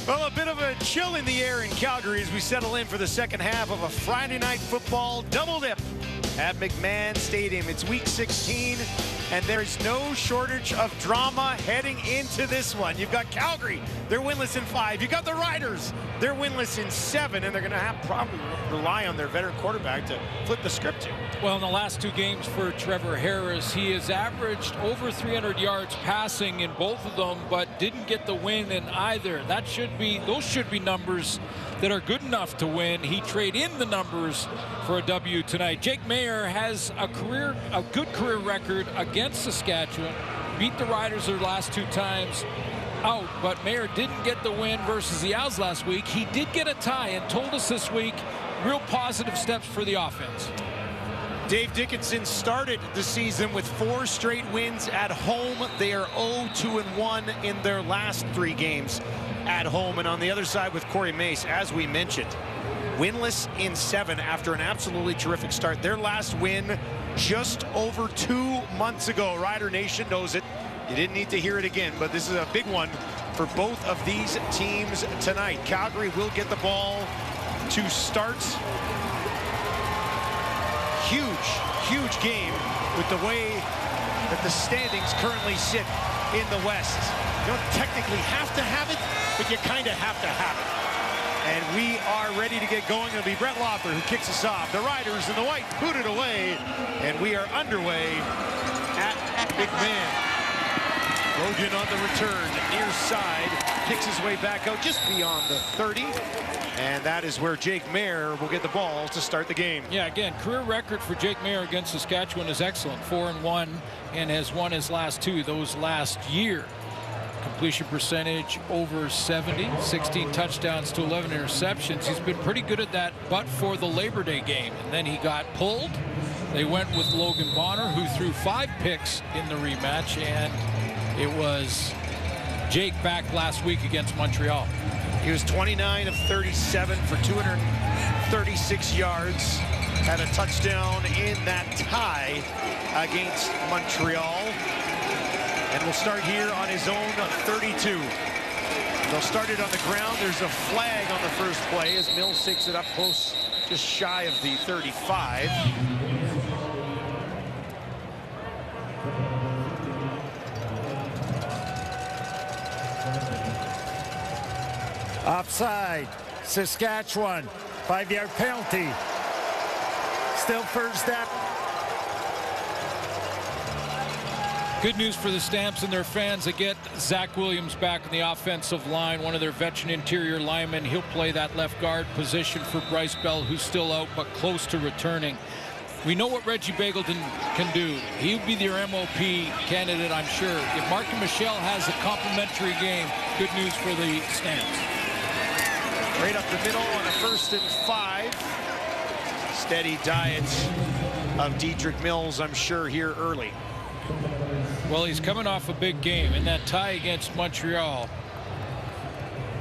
Well, a bit of a chill in the air in Calgary as we settle in for the second half of a Friday night football double dip at McMahon Stadium. It's week 16, and there's no shortage of drama heading into this one. You've got Calgary, they're winless in 5. You've got the Riders, they're winless in 7, and they're going to have probably rely on their veteran quarterback to flip the script here. Well, in the last 2 games for Trevor Harris, he has averaged over 300 yards passing in both of them, but didn't get the win in either. Those should be numbers that are good enough to win. He trade in the numbers for a W tonight. Jake Maier has a good career record against Saskatchewan. Beat the Riders their last 2 times out, but Maier didn't get the win versus the Owls last week. He did get a tie and told us this week real positive steps for the offense. Dave Dickinson started the season with 4 straight wins at home. They are 0-2-1 in their last 3 games at home. And on the other side with Corey Mace, as we mentioned, winless in 7 after an absolutely terrific start. Their last win just over 2 months ago. Rider Nation knows it. You didn't need to hear it again, but this is a big one for both of these teams tonight. Calgary will get the ball to start. Huge game with the way that the standings currently sit in the West. You don't technically have to have it, but you kind of have to have it. And we are ready to get going. It'll be Brett Lawther who kicks us off. The Riders in the white boot it away, and we are underway at McMahon. Logan on the return, near side, kicks his way back out just beyond the 30. And that is where Jake Maier will get the ball to start the game. Yeah, again, career record for Jake Maier against Saskatchewan is excellent. 4-1, and has won his last 2, those last year. Completion percentage over 70, 16 touchdowns to 11 interceptions. He's been pretty good at that, but for the Labor Day game. And then he got pulled. They went with Logan Bonner, who threw 5 picks in the rematch, and it was Jake back last week against Montreal. He was 29 of 37 for 236 yards. Had a touchdown in that tie against Montreal. And we'll start here on his own 32. They'll start it on the ground. There's a flag on the first play as Mills takes it up close, just shy of the 35. Offside, Saskatchewan, 5-yard penalty. Still first down. Good news for the Stamps and their fans. They get Zach Williams back in the offensive line, one of their veteran interior linemen. He'll play that left guard position for Bryce Bell, who's still out but close to returning. We know what Reggie Bagleton can do. He'll be their MOP candidate, I'm sure. If Martin Michel has a complimentary game, good news for the Stamps. Right up the middle on a 1st and 5. Steady diet of Dedrick Mills, I'm sure, here early. Well, he's coming off a big game. In that tie against Montreal,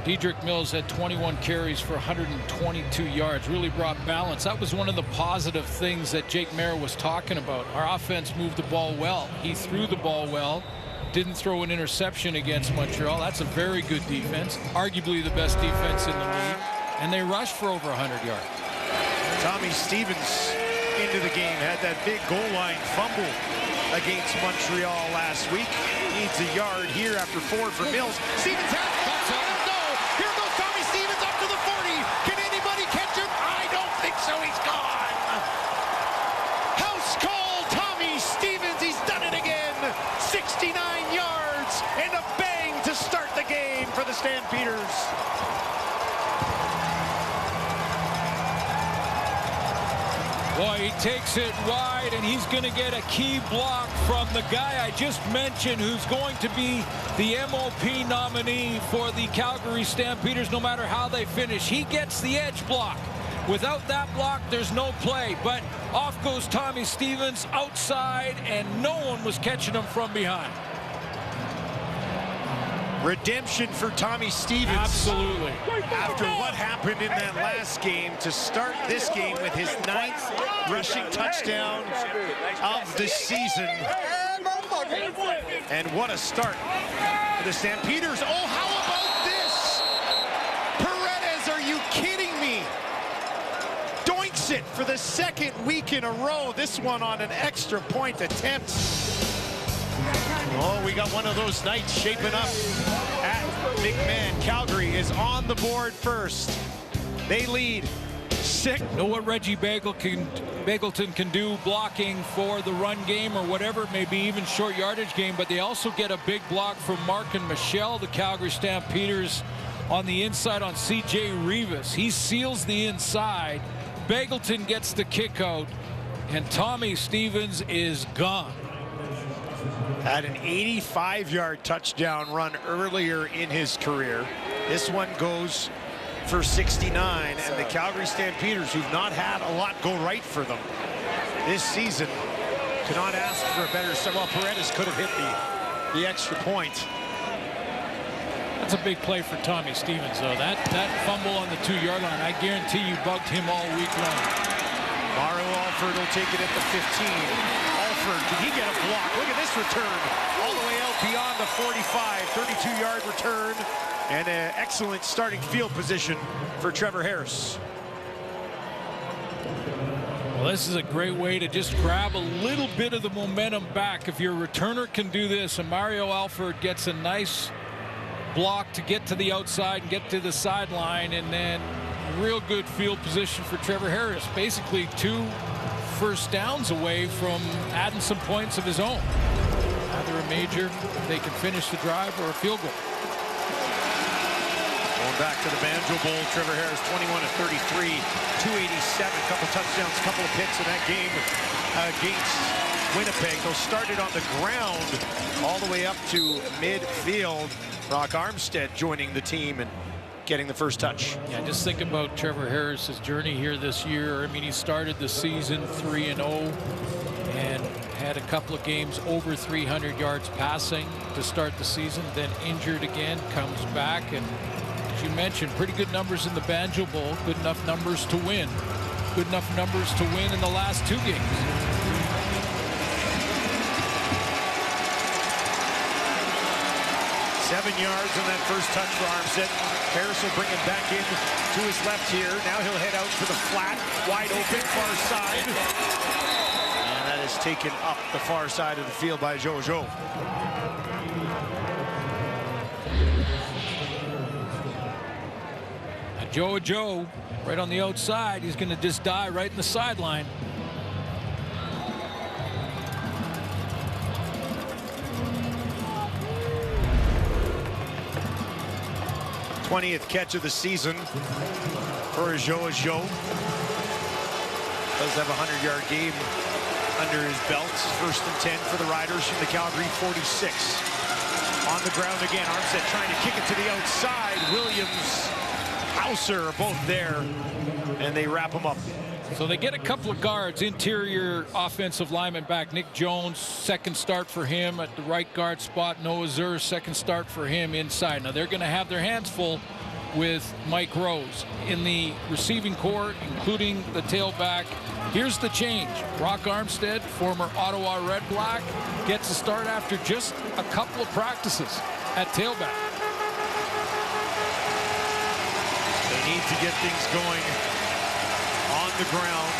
Dedrick Mills had 21 carries for 122 yards, really brought balance. That was one of the positive things that Jake Maier was talking about. Our offense moved the ball well. He threw the ball well. Didn't throw an interception against Montreal. That's a very good defense, arguably the best defense in the league. And they rushed for over 100 yards. Tommy Stevens into the game, had that big goal line fumble against Montreal last week. Needs a yard here after 4 for Mills. Stevens has it. No! Here goes Tommy Stevens up to the 40. Can anybody catch him? I don't think so. He's gone. House call, Tommy Stevens. He's done it again. 69 yards and a bang to start the game for the Stampeders. Boy, he takes it wide, and he's going to get a key block from the guy I just mentioned, who's going to be the MOP nominee for the Calgary Stampeders no matter how they finish. He gets the edge block. Without that block, there's no play. But off goes Tommy Stevens outside, and no one was catching him from behind. Redemption for Tommy Stevens. Absolutely. After what happened in that last game, to start this game with his 9th rushing touchdown of the season. And what a start for the Stampeders. Oh, how about this? the second week in a row. This one on an extra point attempt. Oh, we got one of those nights shaping up at McMahon. Calgary is on the board first. They lead 6. Know what Reggie Bagleton can do blocking for the run game or whatever it may be, even short yardage game, but they also get a big block from Mark and Michelle, the Calgary Stampeders, on the inside on C.J. Rivas. He seals the inside. Bagleton gets the kick out, and Tommy Stevens is gone. Had an 85-yard touchdown run earlier in his career. This one goes for 69, and the Calgary Stampeders, who've not had a lot go right for them this season, cannot ask for a better start. Well, Paredes could have hit the extra point. That's a big play for Tommy Stevens, though. That fumble on the 2-yard line, I guarantee you bugged him all week long. Mario Alford will take it at the 15. Alford, did he get a block? Look at this return. All the way out beyond the 45. 32-yard return. And an excellent starting field position for Trevor Harris. Well, this is a great way to just grab a little bit of the momentum back. If your returner can do this, and Mario Alford gets a nice block to get to the outside and get to the sideline, and then real good field position for Trevor Harris. Basically 2 first downs away from adding some points of his own. Either a major, if they can finish the drive, or a field goal. Going back to the Banjo Bowl, Trevor Harris 21 of 33, 287, couple touchdowns, couple of picks in that game against Winnipeg. They'll start it on the ground all the way up to midfield. Brock Armstead joining the team and getting the first touch. Yeah, just think about Trevor Harris's journey here this year. I mean, he started the season 3-0 and had a couple of games over 300 yards passing to start the season, then injured again, comes back, and as you mentioned, pretty good numbers in the Banjo Bowl, good enough numbers to win. Good enough numbers to win in the last 2 games. Seven yards on that first touch for Armstead. Harris will bring him back in to his left here. Now he'll head out to the flat, wide open, far side. And that is taken up the far side of the field by Jojo. Joe right on the outside. He's going to just die right in the sideline. th catch of the season for Joe. Does have a 100-yard game under his belt. First and 10 for the Riders from the Calgary 46. On the ground again. Armstead trying to kick it to the outside. Williams, Hauser are both there, and they wrap him up. So they get a couple of guards, interior offensive lineman back. Nick Jones, second start for him at the right guard spot. Noah Zur, second start for him inside. Now they're going to have their hands full with Mike Rose. In the receiving corps, including the tailback, here's the change. Brock Armstead, former Ottawa Red Black, gets a start after just a couple of practices at tailback. Need to get things going on the ground.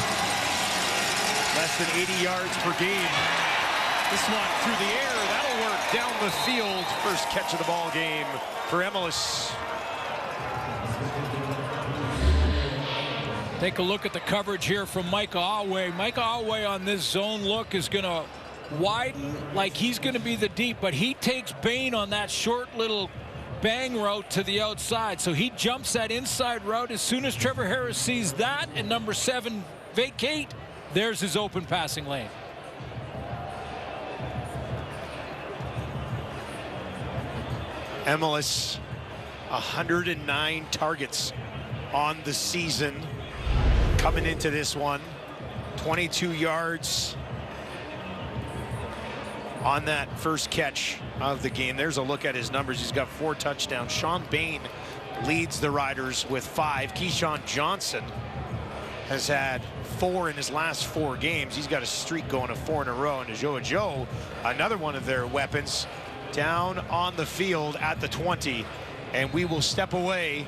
Less than 80 yards per game. This one through the air, that'll work down the field. First catch of the ball game for Emilus. Take a look at the coverage here from Micah Alway. Micah Alway on this zone look is going to widen like he's going to be the deep, but he takes Bain on that short little bang route to the outside. So he jumps that inside route. As soon as Trevor Harris sees that and number 7 vacate, there's his open passing lane. Emilus, 109 targets on the season. Coming into this one, 22 yards on that first catch of the game. There's a look at his numbers. He's got 4 touchdowns. Sean Bain leads the Riders with 5. Keyshawn Johnson has had 4 in his last 4 games. He's got a streak going of 4 in a row. And Joe, another one of their weapons, down on the field at the 20. And we will step away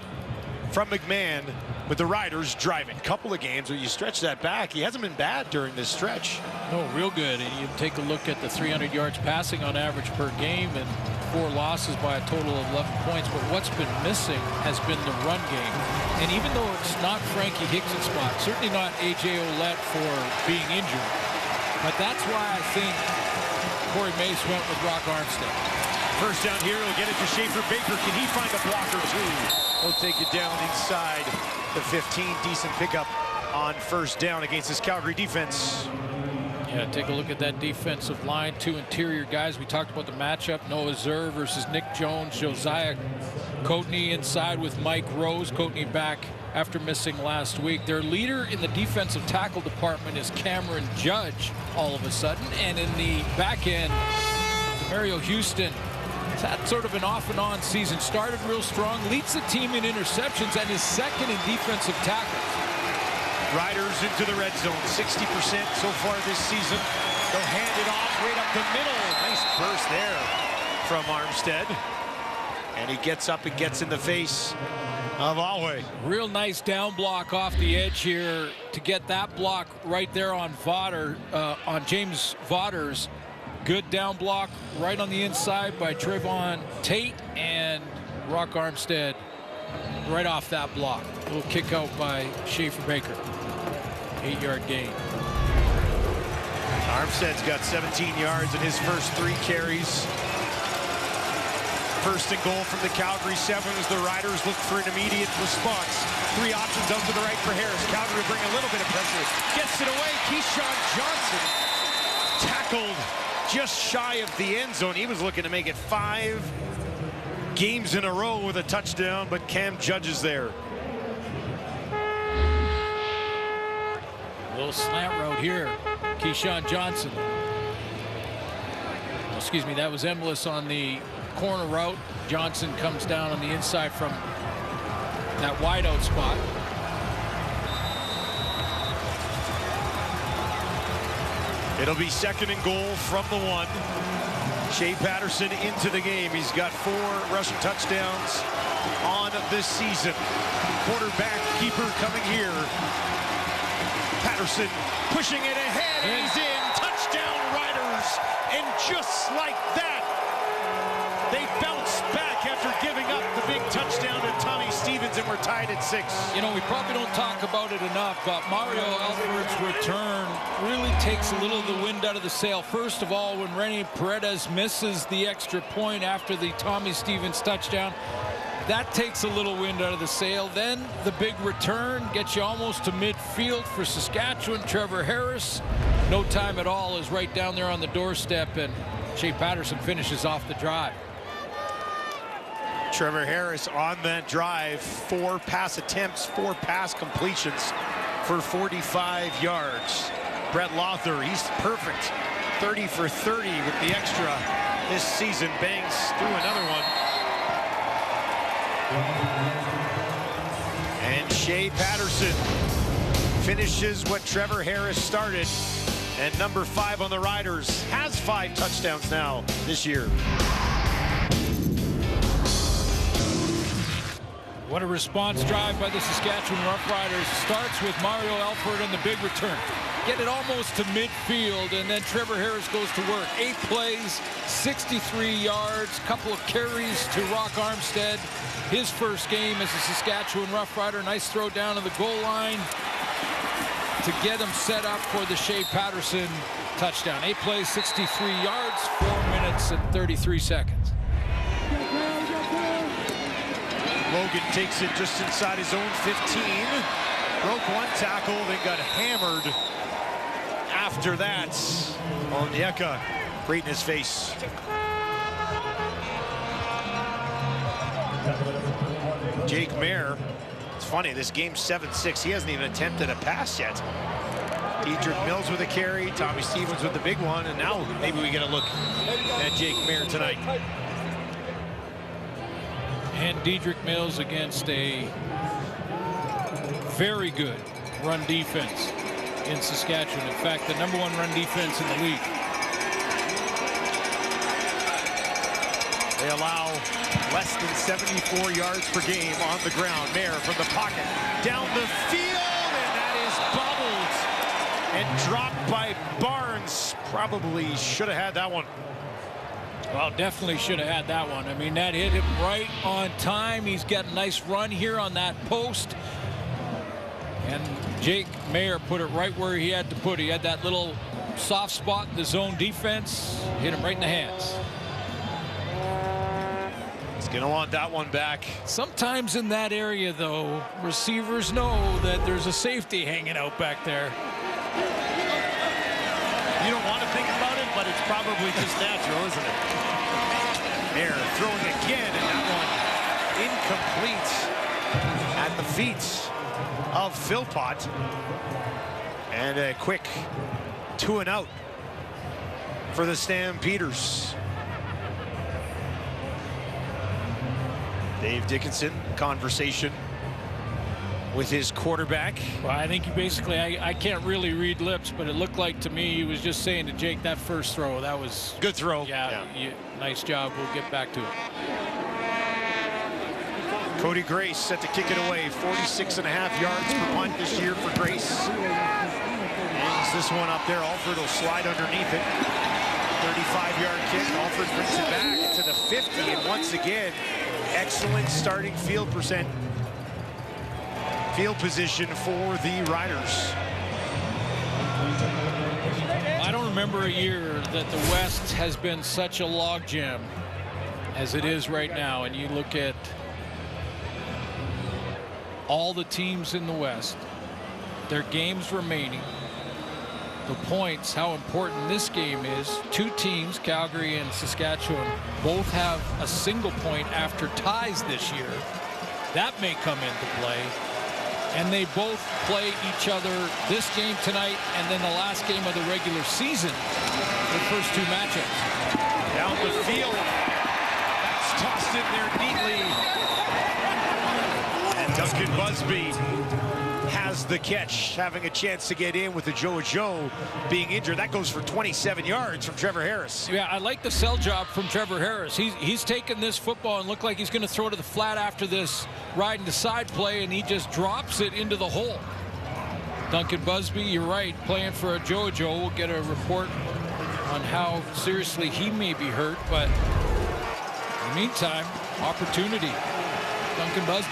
from McMahon with the Riders driving. Couple of games where you stretch that back, he hasn't been bad during this stretch. No, real good. And you take a look at the 300 yards passing on average per game and 4 losses by a total of 11 points. But what's been missing has been the run game. And even though it's not Frankie Hicks's spot, certainly not A.J. Ouellette for being injured, but that's why I think Corey Mace went with Rock Armstead. First down here, he'll get it to Schaefer Baker. Can he find a blocker too? He'll take it down inside the 15. Decent pickup on first down against this Calgary defense. Yeah, take a look at that defensive line. 2 interior guys. We talked about the matchup. Noah Zerr versus Nick Jones. Josiah Coatney inside with Mike Rose. Coatney back after missing last week. Their leader in the defensive tackle department is Cameron Judge all of a sudden. And in the back end, Mario Houston has had sort of an off and on season. Started real strong, leads the team in interceptions, and is second in defensive tackles. Riders into the red zone, 60% so far this season. They'll hand it off right up the middle. Nice burst there from Armstead. And he gets up and gets in the face of Alway. Real nice down block off the edge here to get that block right there on on James Vaughters. Good down block right on the inside by Trayvon Tate, and Rock Armstead right off that block. A little kick out by Schaefer Baker. 8-yard gain. Armstead's got 17 yards in his first 3 carries. First and goal from the Calgary 7 as the Riders look for an immediate response. 3 options out to the right for Harris. Calgary bring a little bit of pressure. Gets it away. Keyshawn Johnson tackled just shy of the end zone. He was looking to make it 5 games in a row with a touchdown, but Cam Judge is there. A little slant route here. Keyshawn Johnson. Oh, excuse me, that was Emlis on the corner route. Johnson comes down on the inside from that wideout spot. It'll be second and goal from the 1. Shea Patterson into the game. He's got 4 rushing touchdowns on this season. Quarterback keeper coming here. Patterson pushing it ahead, and he's in. Touchdown Riders. And just like that, they bounce back after giving up the big touchdown to Tommy Stevens, and we're tied at 6. You know, we probably don't talk about it enough, but Mario Alford's return really takes a little of the wind out of the sail. First of all, when Rene Paredes misses the extra point after the Tommy Stevens touchdown, that takes a little wind out of the sail. Then the big return gets you almost to midfield for Saskatchewan. Trevor Harris, no time at all, is right down there on the doorstep, and Shea Patterson finishes off the drive. Trevor Harris on that drive, 4 pass attempts, 4 pass completions for 45 yards. Brett Lothar, he's perfect. 30 for 30 with the extra this season. Bangs through another one. And Shea Patterson finishes what Trevor Harris started. And number 5 on the Riders has 5 touchdowns now this year. What a response drive by the Saskatchewan Roughriders. Starts with Mario Alford and the big return. Get it almost to midfield, and then Trevor Harris goes to work. 8 plays, 63 yards, couple of carries to Rock Armstead. His first game as a Saskatchewan Roughrider. Nice throw down to the goal line to get him set up for the Shea Patterson touchdown. 8 plays, 63 yards, 4 minutes and 33 seconds. Logan takes it just inside his own 15. Broke 1 tackle, then got hammered after that. Onyeka right in his face. Jake Mayer, it's funny, this game's 7-6. He hasn't even attempted a pass yet. Dedrick Mills with a carry, Tommy Stevens with the big one, and now maybe we get a look at Jake Mayer tonight. And Dedrick Mills against a very good run defense in Saskatchewan. In fact, the #1 run defense in the league. They allow Less than 74 yards per game on the ground. Mayer from the pocket, down the field, and that is bobbled and dropped by Barnes. Probably should have had that one. Well, definitely should have had that one. I mean, that hit him right on time. He's got a nice run here on that post. And Jake Mayer put it right where he had to put it. He had that little soft spot in the zone defense. Hit him right in the hands. He's going to want that one back. Sometimes in that area, though, receivers know that there's a safety hanging out back there. You don't want to think about it, but it's probably just natural, isn't it? Mayer throwing again, and that one incomplete at the feet of Philpott. And a quick 2-and-out for the Stampeders. Dave Dickinson, conversation with his quarterback. Well, I think he basically, I can't really read lips, but it looked like to me he was just saying to Jake, that first throw, that was good throw. Yeah. Nice job. We'll get back to it. Cody Grace set to kick it away. 46.5 yards per punt this year for Grace. Hangs this one up there. Alford will slide underneath it. 35-yard kick. Alford brings it back to the 50, and once again, excellent starting field position for the Riders. I don't remember a year that the West has been such a logjam as it is right now. And you look at all the teams in the West, their games remaining, the points, how important this game is. Two teams, Calgary and Saskatchewan, both have a single point after ties this year. That may come into play. And they both play each other this game tonight and then the last game of the regular season, the first two matchups. Down the field. That's tossed in there neatly. And Duncan Busby has the catch, having a chance to get in with the Joe being injured. That goes for 27 yards from Trevor Harris. Yeah, I like the sell job from Trevor Harris. He's taken this football and looked like he's going to throw to the flat after this riding the side play, and he just drops it into the hole. Duncan Busby, you're right, playing for a Joe. We'll get a report on how seriously he may be hurt, but in the meantime, opportunity. Duncan Busby.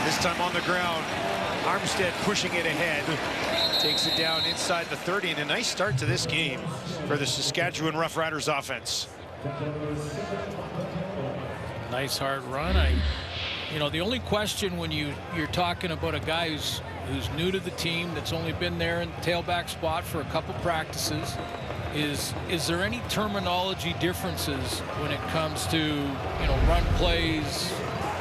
This time on the ground, Armstead pushing it ahead. Takes it down inside the 30, and a nice start to this game for the Saskatchewan Roughriders offense. Nice hard run. You know, the only question when you're talking about a guy who's new to the team, that's only been there in the tailback spot for a couple practices, is there any terminology differences when it comes to, you know, run plays,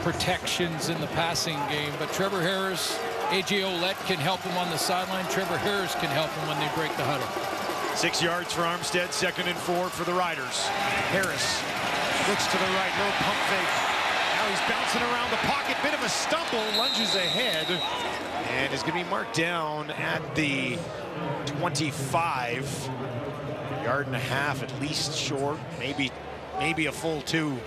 protections in the passing game? But Trevor Harris, A.J. Ouellette can help him on the sideline. Trevor Harris can help him when they break the huddle. 6 yards for Armstead, 2nd and 4 for the Riders. Harris looks to the right, little pump fake. Now he's bouncing around the pocket, bit of a stumble, lunges ahead, and is going to be marked down at the 25. Yard and a half at least short, maybe a full 2.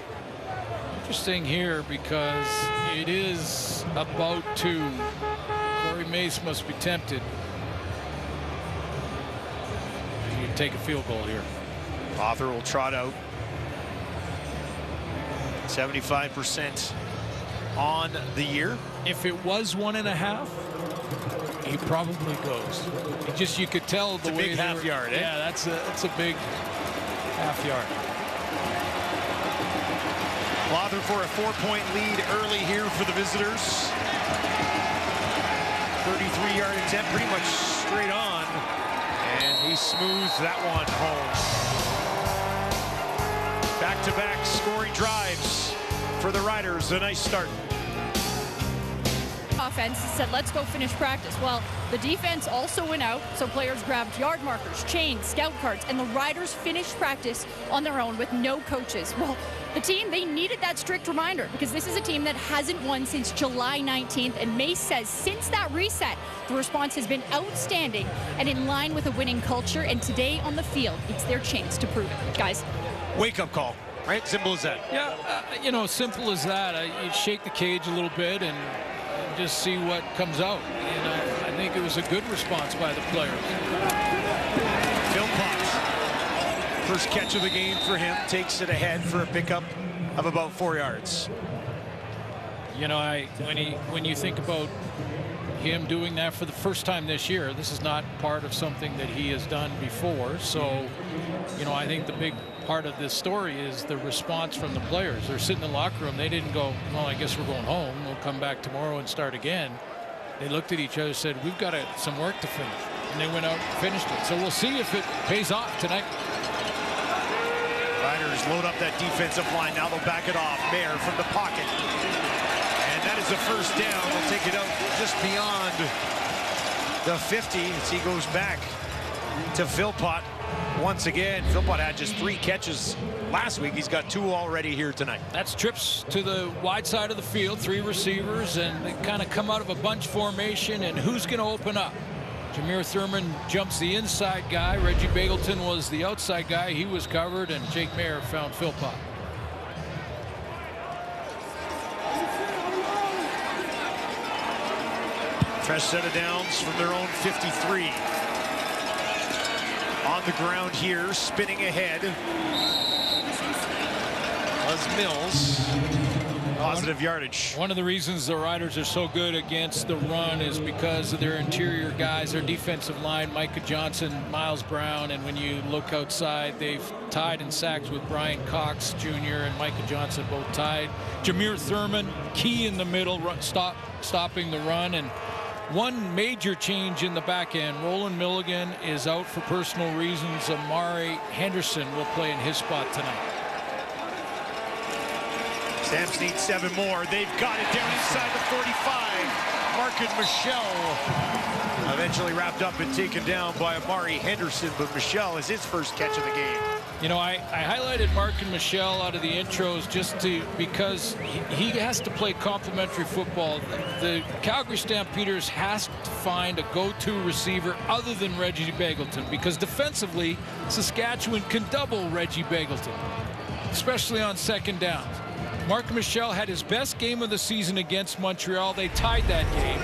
Interesting here because it is about 2. Corey Mace must be tempted. You can take a field goal here. Author will trot out. 75% on the year. If it was 1.5, he probably goes. You could tell the way big half yard. Yeah, that's a big half yard. Lawther for a 4-point lead early here for the visitors. 33-yard attempt, pretty much straight on, and he smooths that one home. Back-to-back scoring drives for the Riders. A nice start. Offense said, let's go finish practice. Well, the defense also went out, so players grabbed yard markers, chains, scout cards, and the Riders finished practice on their own with no coaches. Well, the team, they needed that strict reminder because this is a team that hasn't won since July 19th, and Mace says since that reset, the response has been outstanding and in line with a winning culture, and today on the field, it's their chance to prove it. Guys. Wake-up call. right? Simple as that. Yeah, you know, simple as that. You shake the cage a little bit and just see what comes out. And I think it was a good response by the players. Philpott, first catch of the game for him, takes it ahead for a pickup of about 4 yards. You know, when you think about him doing that for the first time this year, this is not part of something that he has done before. So, you know, I think the big part of this story is the response from the players. They're sitting in the locker room. They didn't go, well, I guess we're going home. We'll come back tomorrow and start again. They looked at each other and said, we've got some work to finish. And they went out and finished it. So we'll see if it pays off tonight. Riders load up that defensive line. Now they'll back it off. Mayer from the pocket. And that is a first down. They'll take it out just beyond the 50 as he goes back to Philpott. Once again, Philpott had just 3 catches last week. He's got 2 already here tonight. That's trips to the wide side of the field, 3 receivers, and they kind of come out of a bunch formation, and who's going to open up? Jameer Thurman jumps the inside guy. Reggie Bagleton was the outside guy. He was covered, and Jake Mayer found Philpott. Fresh set of downs from their own 53. On the ground here, spinning ahead was Mills. Positive yardage. One of the reasons the Riders are so good against the run is because of their interior guys, their defensive line, Micah Johnson, Miles Brown, and when you look outside, they've tied in sacks with Brian Cox Jr. and Micah Johnson, both tied. Jameer Thurman, key in the middle, stopping the run. And one major change in the back end, Roland Milligan is out for personal reasons. Amari Henderson will play in his spot tonight. Stamps need 7 more. They've got it down inside the 45. Markin Michelle eventually wrapped up and taken down by Amari Henderson, but Michelle is his first catch of the game. You know, I highlighted Markin Michelle out of the intros because he has to play complementary football. The Calgary Stampeders has to find a go-to receiver other than Reggie Bagleton, because defensively, Saskatchewan can double Reggie Bagleton, especially on second downs. Mark Michelle had his best game of the season against Montreal. They tied that game.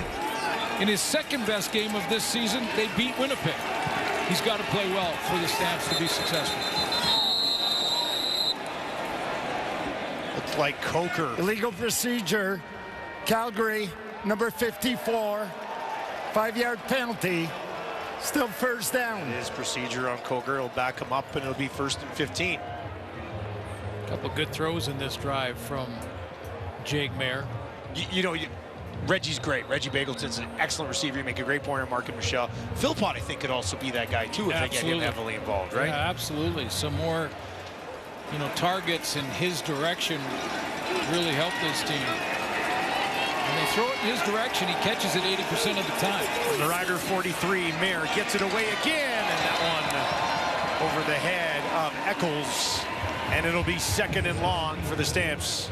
In his second best game of this season, they beat Winnipeg. He's got to play well for the Stamps to be successful. Looks like Coker. Illegal procedure. Calgary, number 54. 5-yard penalty. Still first down. His procedure on Coker. He'll back him up, and it'll be 1st and 15. Couple good throws in this drive from Jake Mayer. You know, Reggie's great. Reggie Bagleton's an excellent receiver. You make a great point on Markin Michelle. Philpott, I think, could also be that guy, too, if they get him heavily involved, right? Yeah, absolutely. Some more, you know, targets in his direction really help this team. When they throw it in his direction, he catches it 80% of the time. From the Rider 43, Mayer gets it away again, and that one over the head of Eccles. And it'll be 2nd and long for the Stamps.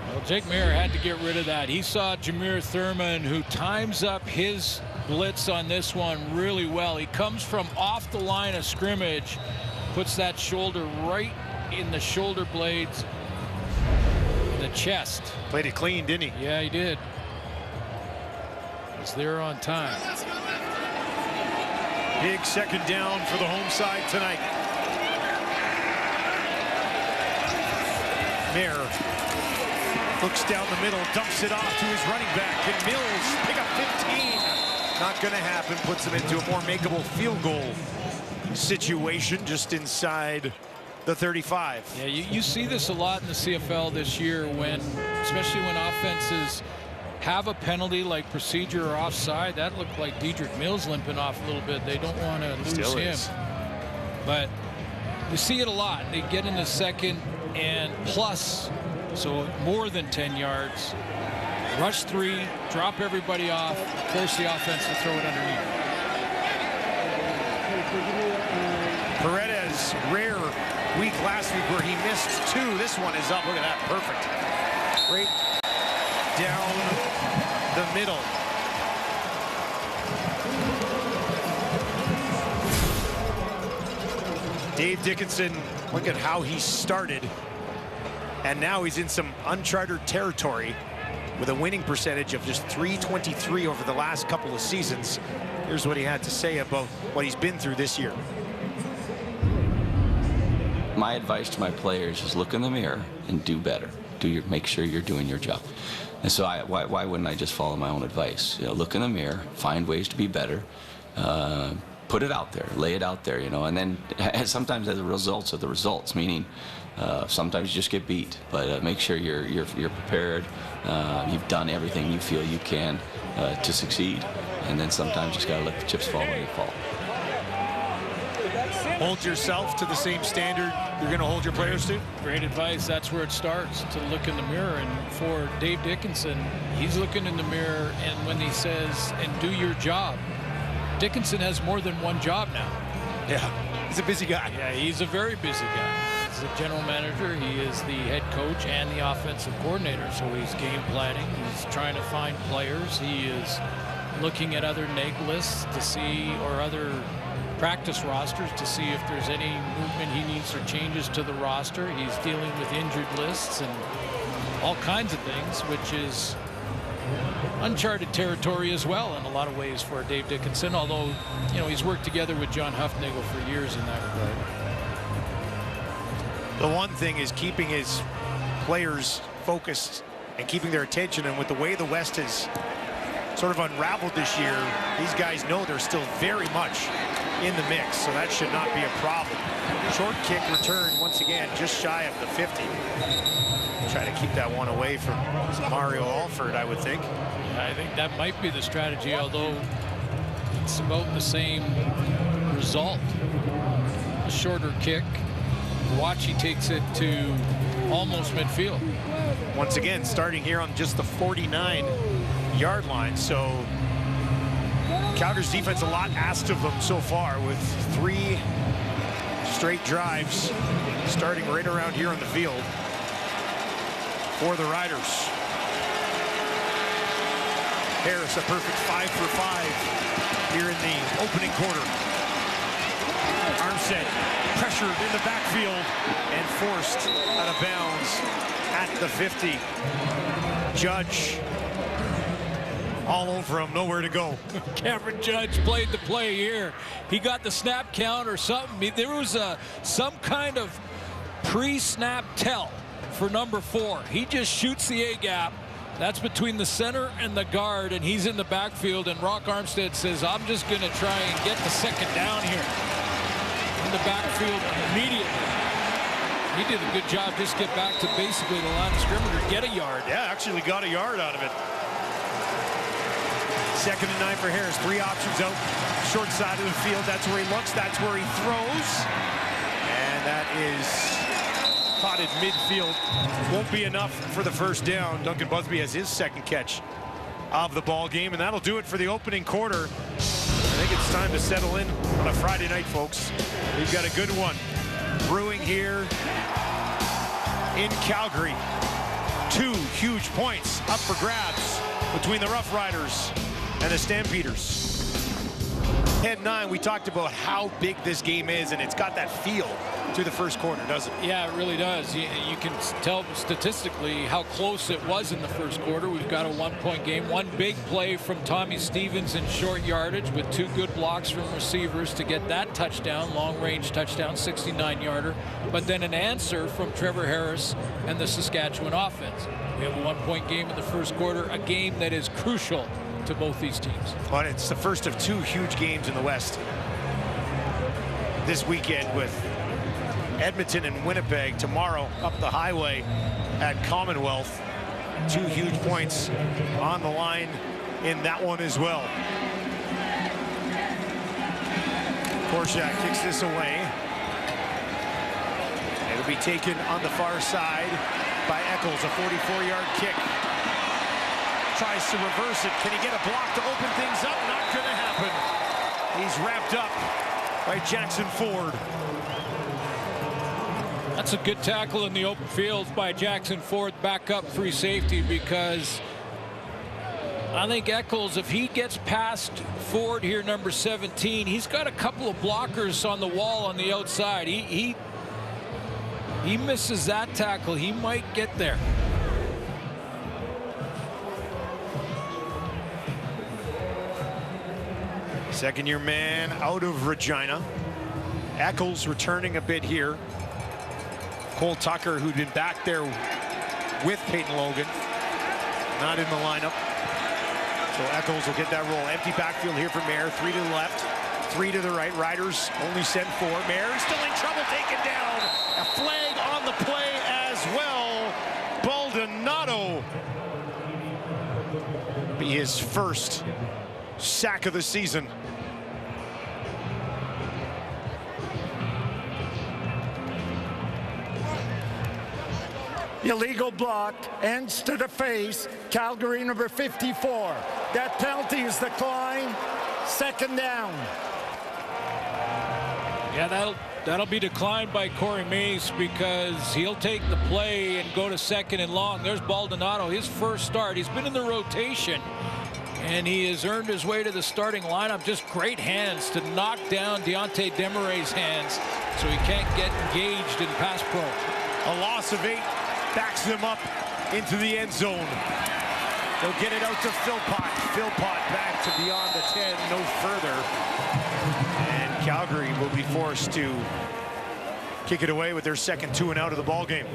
Well, Jake Mayer had to get rid of that. He saw Jameer Thurman, who times up his blitz on this one really well. He comes from off the line of scrimmage, puts that shoulder right in the shoulder blades, the chest. Played it clean, didn't he? Yeah, he did. He's there on time. Big 2nd down for the home side tonight. Mayer looks down the middle, dumps it off to his running back, and Mills pick up 15. Not going to happen. Puts him into a more makeable field goal situation just inside the 35. Yeah, you see this a lot in the CFL this year, especially when offenses have a penalty like procedure or offside. That looked like Dedrick Mills limping off a little bit. They don't want to lose him. But you see it a lot. They get into 2nd and plus, so more than 10 yards. Rush 3, drop everybody off, force the offense to throw it underneath. Paredes, rare week last week where he missed 2. This one is up. Look at that. Perfect. Right down the middle. Dave Dickinson, look at how he started. And now he's in some uncharted territory with a winning percentage of just .323 over the last couple of seasons. Here's what he had to say about what he's been through this year. My advice to my players is look in the mirror and do better. Make sure you're doing your job. And so why wouldn't I just follow my own advice? You know, look in the mirror, find ways to be better, put it out there, lay it out there, you know, and then sometimes as a result of the results, meaning sometimes you just get beat, but make sure you're prepared. You've done everything you feel you can to succeed, and then sometimes you just got to let the chips fall when they fall. Hold yourself to the same standard you're going to hold your players to? Great advice. That's where it starts, to look in the mirror. And for Dave Dickinson, he's looking in the mirror, and when he says, and do your job, Dickinson has more than one job now. Yeah, he's a busy guy. Yeah, he's a very busy guy. He's a general manager. He is the head coach and the offensive coordinator. So he's game planning. He's trying to find players. He is looking at other neg lists to see, or other practice rosters to see if there's any movement he needs or changes to the roster. He's dealing with injured lists and all kinds of things, which is uncharted territory as well in a lot of ways for Dave Dickinson, although, you know, he's worked together with John Hufnagel for years in that regard. The one thing is keeping his players focused and keeping their attention, and with the way the West has sort of unraveled this year, these guys know they're still very much in the mix, so that should not be a problem. Short kick return once again just shy of the 50. Try to keep that one away from Mario Alford, I would think. I think that might be the strategy, although it's about the same result. A shorter kick. Wachi takes it to almost midfield. Once again, starting here on just the 49-yard line, so Calgary's defense, a lot asked of them so far, with 3 straight drives starting right around here on the field for the Riders. Harris, a perfect 5 for 5 here in the opening quarter. Armstead pressured in the backfield and forced out of bounds at the 50. Judge all over him, nowhere to go. Cameron Judge played the play here. He got the snap count or something. There was some kind of pre-snap tell for number 4. He just shoots the A-gap. That's between the center and the guard, and he's in the backfield, and Rock Armstead says, I'm just going to try and get the second down here. In the backfield immediately. He did a good job, just get back to basically the line of scrimmage or get a yard. Yeah, actually got a yard out of it. 2nd and 9 for Harris. 3 options out. Short side of the field. That's where he looks. That's where he throws. And that is caught at midfield. Won't be enough for the first down. Duncan Busby has his 2nd catch of the ball game, and that'll do it for the opening quarter. I think it's time to settle in on a Friday night, folks. We've got a good one brewing here in Calgary. 2 huge points up for grabs between the Roughriders and the Stampeders. Head 9, we talked about how big this game is, and it's got that feel to the first quarter, doesn't it? Yeah, it really does. You can tell statistically how close it was in the first quarter. We've got a 1-point game. One big play from Tommy Stevens in short yardage with 2 good blocks from receivers to get that touchdown, long-range touchdown, 69-yarder. But then an answer from Trevor Harris and the Saskatchewan offense. We have a 1-point game in the first quarter, a game that is crucial to both these teams. But it's the first of 2 huge games in the West this weekend, with Edmonton and Winnipeg tomorrow up the highway at Commonwealth. 2 huge points on the line in that one as well. Korshak kicks this away. It'll be taken on the far side by Eccles, a 44-yard kick. Tries to reverse it. Can he get a block to open things up? Not going to happen. He's wrapped up by Jackson Ford. That's a good tackle in the open field by Jackson Ford, back up free safety, because I think Eccles, if he gets past Ford here, number 17, he's got a couple of blockers on the wall on the outside. He misses that tackle, he might get there. Second-year man out of Regina. Eccles returning a bit here. Cole Tucker, who'd been back there with Peyton Logan, not in the lineup. So Eccles will get that roll. Empty backfield here for Mayer. 3 to the left, 3 to the right. Riders only send 4. Mayer still in trouble, taken down. A flag on the play as well. Baldonado be his first sack of the season. Illegal block, ends to the face, Calgary number 54. That penalty is declined, second down. Yeah, that'll be declined by Corey Mace because he'll take the play and go to second and long. There's Baldonado, his first start. He's been in the rotation and he has earned his way to the starting lineup. Just great hands to knock down Deontay Demaray's hands so he can't get engaged in pass pro. A loss of 8 backs them up into the end zone. They'll get it out to Philpott. Philpott back to beyond the 10, no further. And Calgary will be forced to kick it away with their second 2 and out of the ball game.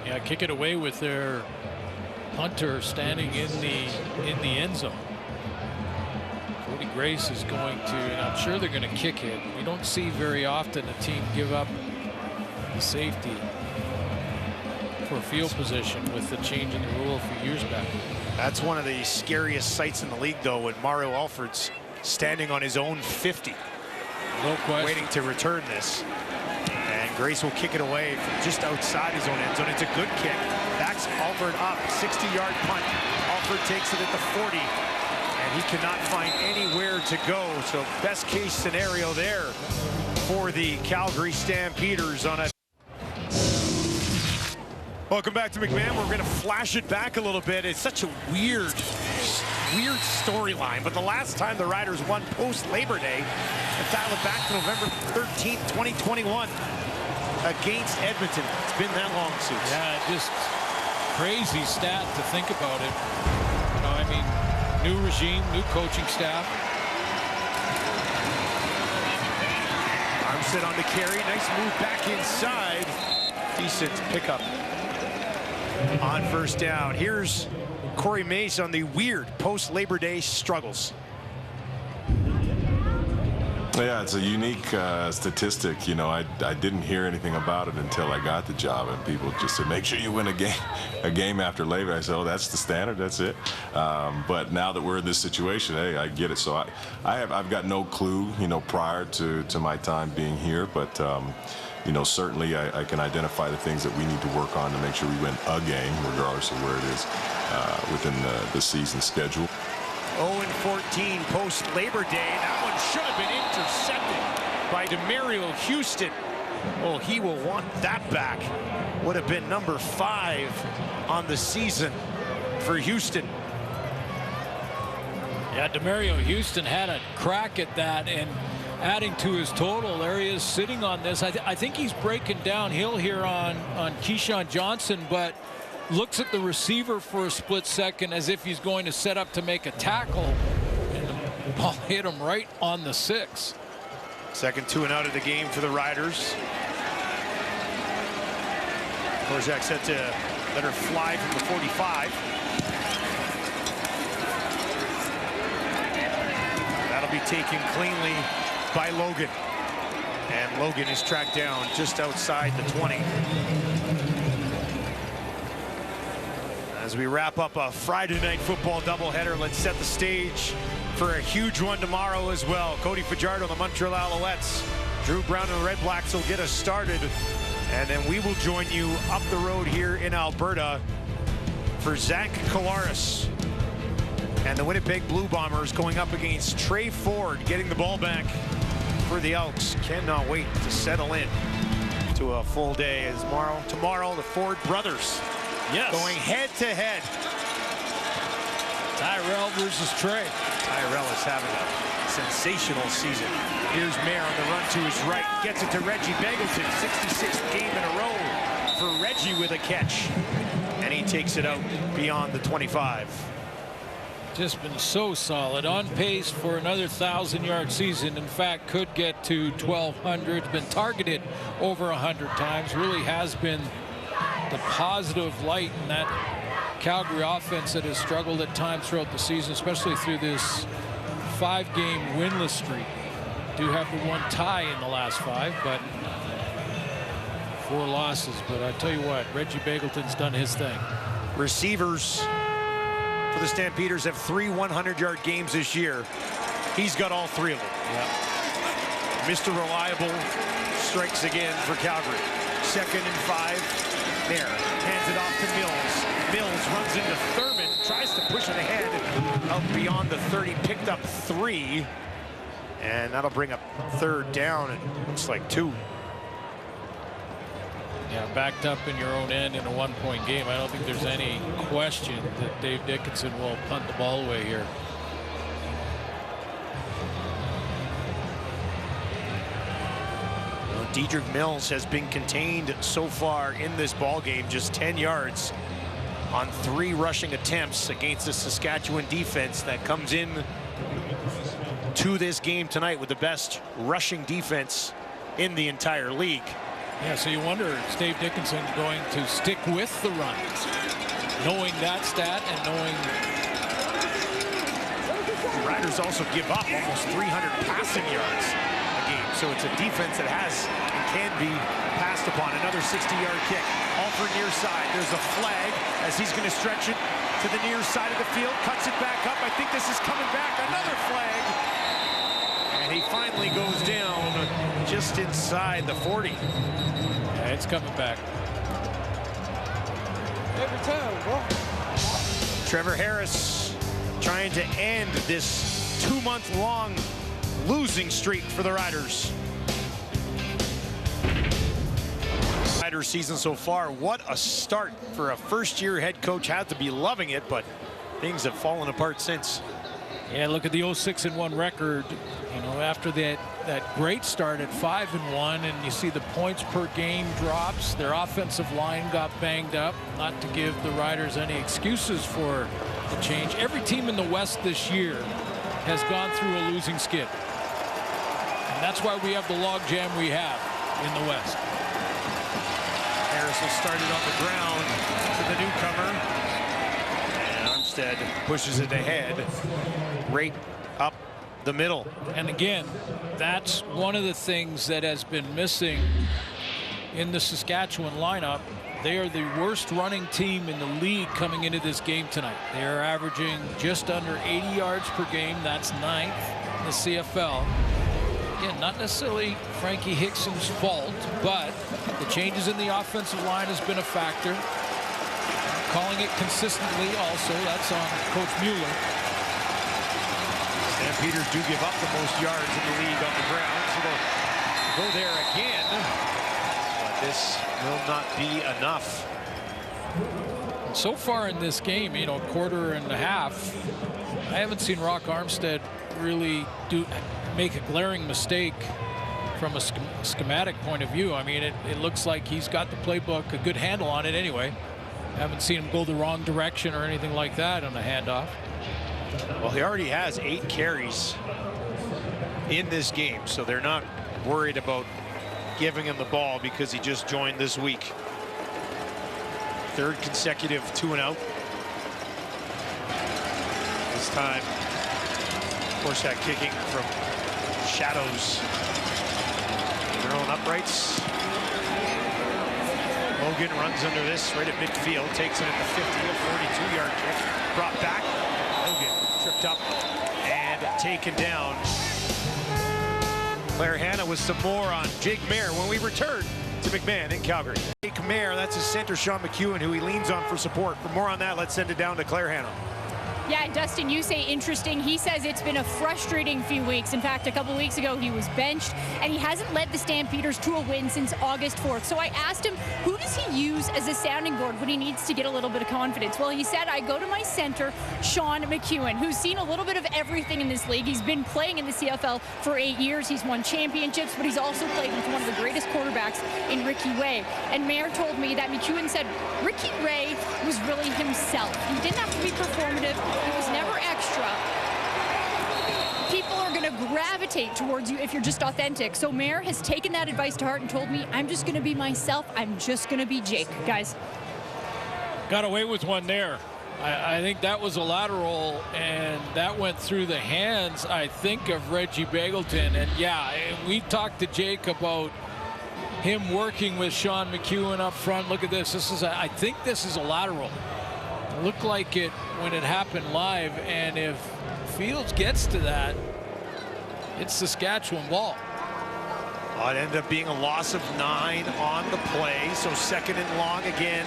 Yeah, kick it away with their punter standing in the end zone. Cody Grace is going to, and I'm sure they're going to kick it. We don't see very often a team give up the safety for field position with the change in the rule a few years back. That's one of the scariest sights in the league, though, when Mario Alford's standing on his own 50. No question. Waiting to return this. And Grace will kick it away from just outside his own end zone. It's a good kick. Backs Alford up. 60-yard punt. Alford takes it at the 40. And he cannot find anywhere to go. So best case scenario there for the Calgary Stampeders on a... Welcome back to McMahon. We're going to flash it back a little bit. It's such a weird storyline. But the last time the Riders won post-Labor Day, and dial it back to November 13th, 2021 against Edmonton. It's been that long, Suits. Yeah, just crazy stat to think about it. You know, I mean, new regime, new coaching staff. Armstead on the carry. Nice move back inside. Decent pickup on first down. Here's Corey Mace on the weird post-Labor Day struggles. Yeah, it's a unique statistic. You know, I didn't hear anything about it until I got the job, and people just said, make sure you win a game after Labor. I said, oh, that's the standard, that's it. But now that we're in this situation, hey, I get it. So I've got no clue, you know, prior to my time being here, but you know, certainly I can identify the things that we need to work on to make sure we win a game, regardless of where it is within the season schedule. 0-14 post-Labor Day. That one should have been intercepted by Demario Houston. Oh, he will want that back. Would have been number 5 on the season for Houston. Yeah, Demario Houston had a crack at that, and adding to his total, there he is sitting on this. I think he's breaking downhill here on Keyshawn Johnson, but looks at the receiver for a split second as if he's going to set up to make a tackle, and the ball hit him right on the 6. Second 2 and out of the game for the Riders. Korczak set to let her fly from the 45. That'll be taken cleanly by Logan. And Logan is tracked down just outside the 20. As we wrap up a Friday night football doubleheader, let's set the stage for a huge one tomorrow as well. Cody Fajardo, the Montreal Alouettes. Drew Brown and the Red Blacks will get us started. And then we will join you up the road here in Alberta for Zach Collaros and the Winnipeg Blue Bombers going up against Trey Ford, getting the ball back for the Elks. Cannot wait to settle in to a full day as tomorrow the Ford brothers. Yes. Going head to head Tyrell versus Trey. Tyrell is having a sensational season. Here's Mayer on the run to his right. Gets it to Reggie Begelton. 66th game in a row for Reggie with a catch. And he takes it out beyond the 25. Just been so solid, on pace for another 1,000-yard season. In fact, could get to 1,200. Been targeted over 100 times. Really has been the positive light in that Calgary offense that has struggled at times throughout the season, especially through this 5-game winless streak. Do have the one tie in the last 5, but 4 losses. But I tell you what, Reggie Begelton's done his thing. Receivers for the Stampeders have 3 100-yard games this year. He's got all 3 of them. Yeah. Mr. Reliable strikes again for Calgary. 2nd and 5. There, hands it off to Mills. Mills runs into Thurman, tries to push it ahead out beyond the 30, picked up 3, and that'll bring up 3rd down, and looks like 2. Yeah, backed up in your own end in a 1-point game. I don't think there's any question that Dave Dickinson will punt the ball away here. Dedrick Mills has been contained so far in this ball game, just 10 yards on 3 rushing attempts against the Saskatchewan defense that comes in to this game tonight with the best rushing defense in the entire league. Yeah, so you wonder, is Dave Dickinson going to stick with the run, knowing that stat and knowing the Riders also give up almost 300 passing yards a game, so it's a defense that has and can be passed upon. Another 60-yard kick, all for near side. There's a flag as he's going to stretch it to the near side of the field, cuts it back up. I think this is coming back. Another flag, and he finally goes down just inside the 40. Yeah, it's coming back. Every time, bro. Trevor Harris trying to end this 2-month-long losing streak for the Riders. Riders season so far, what a start for a first-year head coach. Had to be loving it, but things have fallen apart since. Yeah, look at the 0-6-1 record. You know, after that great start at 5-1, and you see the points per game drops. Their offensive line got banged up. Not to give the Riders any excuses for the change. Every team in the West this year has gone through a losing skid. And that's why we have the log jam we have in the West. Harris will start it on the ground to the newcomer. And Armstead pushes it ahead, right up the middle. And again, that's one of the things that has been missing in the Saskatchewan lineup. They are the worst running team in the league coming into this game tonight. They are averaging just under 80 yards per game. That's 9th in the CFL. Again, not necessarily Frankie Hickson's fault, but the changes in the offensive line has been a factor. Calling it consistently also, that's on Coach Mueller. Stampeders do give up the most yards in the league on the ground, so they'll go there again. But this will not be enough. And so far in this game, you know, quarter and a half, I haven't seen Rock Armstead really make a glaring mistake from a schematic point of view. I mean, it looks like he's got the playbook, a good handle on it anyway. Haven't seen him go the wrong direction or anything like that on the handoff. Well, he already has 8 carries in this game, so they're not worried about giving him the ball because he just joined this week. 3rd consecutive 2-and-out. This time, of course, that kicking from shadows. Their own uprights. Logan runs under this right at midfield, takes it at the 50, a 42-yard kick, brought back. Logan tripped up and taken down. Claire Hanna with some more on Jake Mayer when we return to McMahon in Calgary. Jake Mayer, that's his center, Sean McEwen, who he leans on for support. For more on that, let's send it down to Claire Hanna. Yeah, and Dustin, you say interesting. He says it's been a frustrating few weeks. In fact, a couple weeks ago, he was benched, and he hasn't led the Stampeders to a win since August 4th. So I asked him, who does he use as a sounding board when he needs to get a little bit of confidence? Well, he said, I go to my center, Sean McEwen, who's seen a little bit of everything in this league. He's been playing in the CFL for 8 years. He's won championships, but he's also played with one of the greatest quarterbacks in Ricky Ray. And Mayor told me that McEwen said Ricky Ray was really himself. He didn't have to be performative. He was never extra. People are going to gravitate towards you if you're just authentic. So Mayor has taken that advice to heart and told me, I'm just going to be myself. I'm just going to be Jake. Guys. Got away with one there. I think that was a lateral, and that went through the hands, I think, of Reggie Begelton. And yeah, we talked to Jake about him working with Sean McEwen up front. Look at this. I think this is a lateral. It looked like it when it happened live, and if Fields gets to that, it's Saskatchewan ball. It ended up being a loss of 9 on the play, so second and long again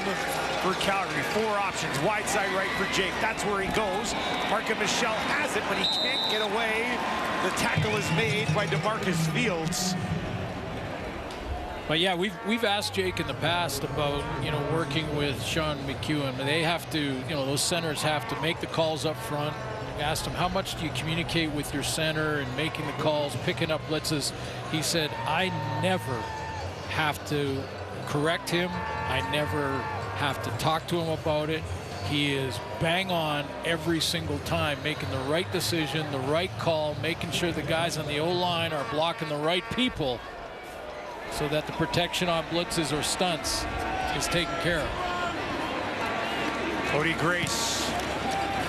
for Calgary. 4 options, wide side right for Jake. That's where he goes. Marco Michel has it, but he can't get away. The tackle is made by DeMarcus Fields. But yeah, we've asked Jake in the past about, working with Sean McEwen. They have to, those centers have to make the calls up front. We asked him, how much do you communicate with your center and making the calls, picking up blitzes? He said, I never have to correct him. I never have to talk to him about it. He is bang on every single time, making the right decision, the right call, making sure the guys on the O-line are blocking the right people, so that the protection on blitzes or stunts is taken care of. Cody Grace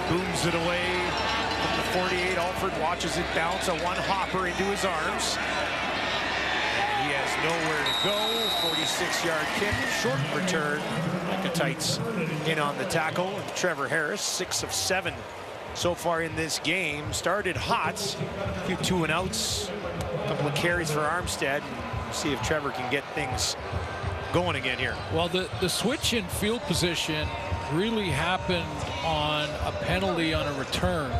booms it away from the 48. Alford watches it bounce, a one hopper into his arms. He has nowhere to go. 46-yard kick, short return. Micah Tights in on the tackle. And Trevor Harris, 6 of 7 so far in this game. Started hot. A few 2-and-outs. A couple of carries for Armstead. See if Trevor can get things going again here. Well, the switch in field position really happened on a penalty on a return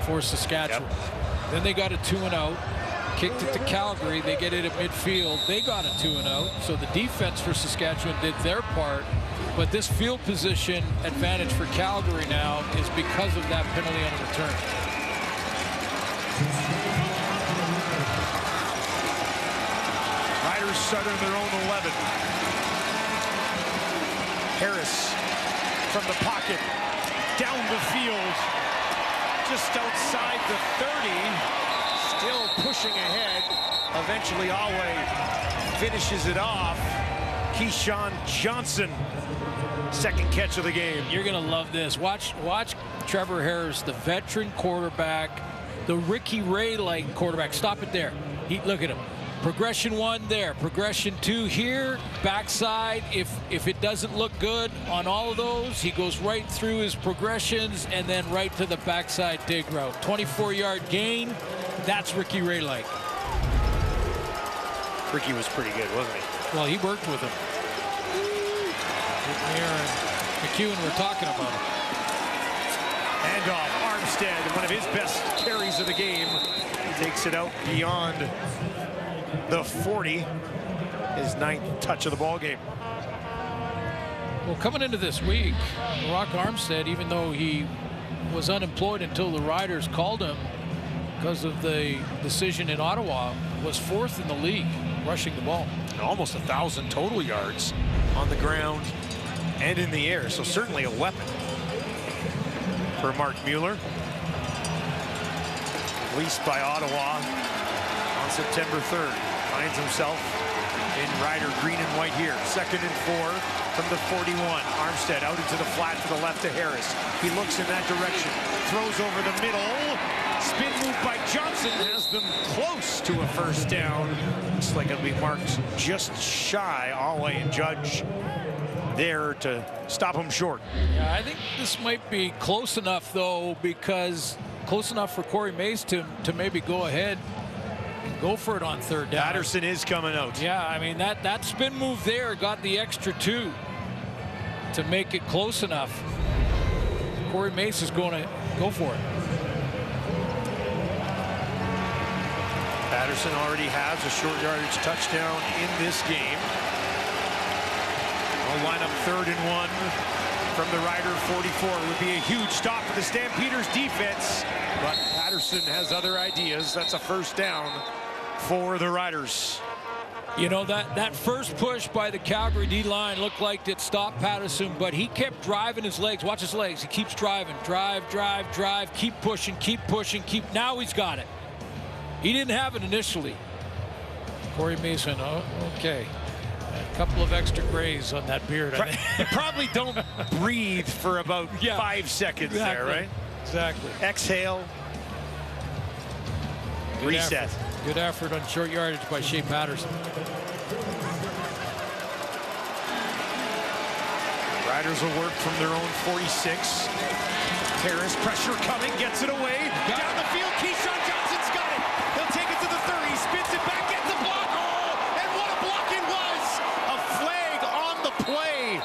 for Saskatchewan. Yep. Then they got a 2-and-out, kicked it to Calgary. They get it at midfield. They got a 2-and-out. So the defense for Saskatchewan did their part. But this field position advantage for Calgary now is because of that penalty on a return. Riders start on their own 11. Harris from the pocket, down the field, just outside the 30, still pushing ahead. Eventually, Alway finishes it off. Keyshawn Johnson, second catch of the game. You're going to love this. Watch Trevor Harris, the veteran quarterback, the Ricky Ray-like quarterback. Stop it there. Look at him. Progression 1 there, progression 2 here, backside. If it doesn't look good on all of those, he goes right through his progressions and then right to the backside dig route. 24-yard gain. That's Ricky Ray-like. Ricky was pretty good, wasn't he? Well, he worked with him. Mayor and McEwen were talking about him. Handoff, Armstead, one of his best carries of the game. Takes it out beyond the 40, his 9th touch of the ball game. Well, coming into this week, Rock Armstead, even though he was unemployed until the Riders called him because of the decision in Ottawa, was 4th in the league rushing the ball. Almost 1,000 total yards on the ground and in the air, so certainly a weapon for Mark Mueller. Released by Ottawa on September 3rd. Finds himself in Rider green and white here. 2nd and 4 from the 41. Armstead out into the flat to the left to Harris. He looks in that direction. Throws over the middle. Spin move by Johnson has them close to a first down. Looks like it'll be marked just shy. Alway and Judge there to stop him short. Yeah, I think this might be close enough, though, because close enough for Corey Mays to maybe go ahead and go for it on 3rd down. Patterson is coming out. Yeah, I mean, that spin move there got the extra 2 to make it close enough. Corey Mays is going to Go for it. Patterson already has a short yardage touchdown in this game. We'll line up 3rd and 1 from the Rider 44. It would be a huge stop for the Stampeders defense, but Patterson has other ideas. That's a 1st down for the Riders. You know, that first push by the Calgary D-line looked like it stopped Patterson, but he kept driving his legs. Watch his legs. He keeps driving. Drive, drive, drive. Keep pushing, keep pushing, keep. Now he's got it. He didn't have it initially. Corey Mason, oh, okay. A couple of extra grays on that beard. You probably don't breathe for about 5 seconds there, right? Exactly. Exhale. Good Reset. Effort. Good effort on short yardage by Shea Patterson. Riders will work from their own 46. Harris, pressure coming, gets it away. Down the field, Keyshawn Johnson's got it. He'll take it to the 30, spins it back, gets the block. Oh, and what a block it was! A flag on the play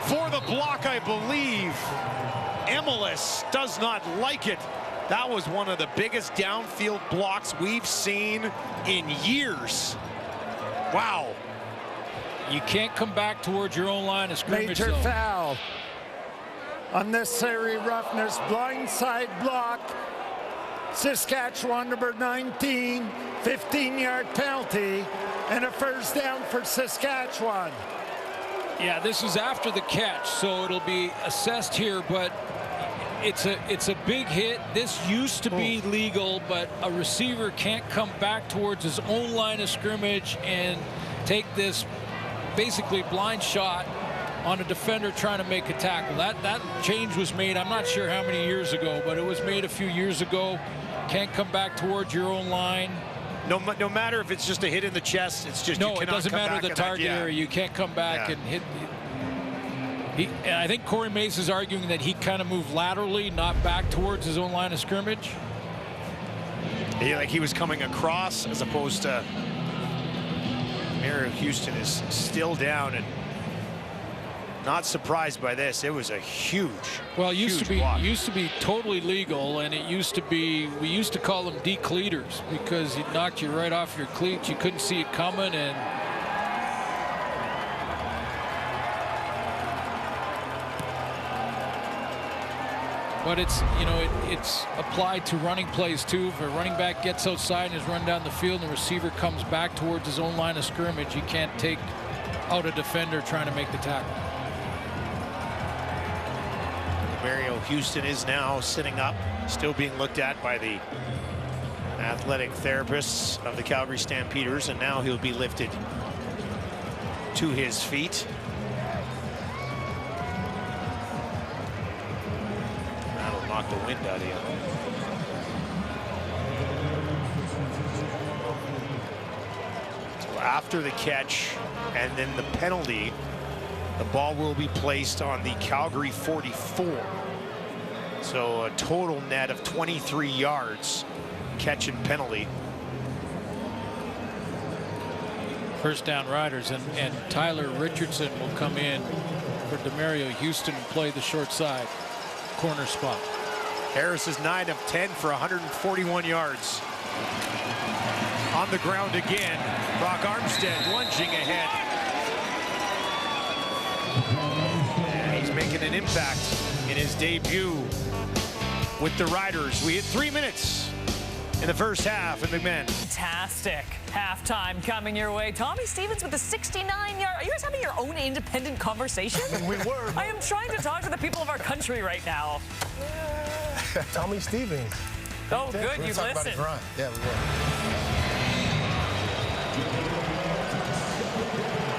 for the block, I believe. Emelis does not like it. That was one of the biggest downfield blocks we've seen in years. Wow. You can't come back towards your own line of scrimmage. Major foul. Unnecessary roughness, blindside block. Saskatchewan number 19, 15-yard penalty, and a 1st down for Saskatchewan. Yeah, this is after the catch, so it'll be assessed here, but it's a big hit. This used to be legal, but a receiver can't come back towards his own line of scrimmage and take this basically blind shot on a defender trying to make a tackle. That change was made, I'm not sure how many years ago, but it was made a few years ago. Can't come back towards your own line. No matter if it's just a hit in the chest, it's just no, it doesn't matter the target area. You can't come back and hit. And I think Corey Mace is arguing that he kind of moved laterally, not back towards his own line of scrimmage. Yeah, like he was coming across as opposed to Mario Houston is still down, and not surprised by this. It was a huge, well, it used huge to be totally legal, and it used to be, we used to call them decleaters because it knocked you right off your cleats. You couldn't see it coming, and but it's, you know, it's applied to running plays too. If a running back gets outside and is run down the field and the receiver comes back towards his own line of scrimmage, you can't take out a defender trying to make the tackle. Mario Houston is now sitting up, still being looked at by the athletic therapists of the Calgary Stampeders, and now he'll be lifted to his feet. That'll knock the wind out of you. So after the catch and then the penalty, the ball will be placed on the Calgary 44. So a total net of 23 yards, catch and penalty. First down Riders, and Tyler Richardson will come in for Demario Houston and play the short side corner spot. Harris is 9 of 10 for 141 yards. On the ground again, Brock Armstead lunging ahead. And he's making an impact in his debut with the Riders. We hit 3 minutes in the first half in the men. Fantastic halftime coming your way. Tommy Stevens with the 69-yard. Are you guys having your own independent conversation? We were. I am trying to talk to the people of our country right now. Tommy Stevens. Oh, good. You listened. Yeah, we were.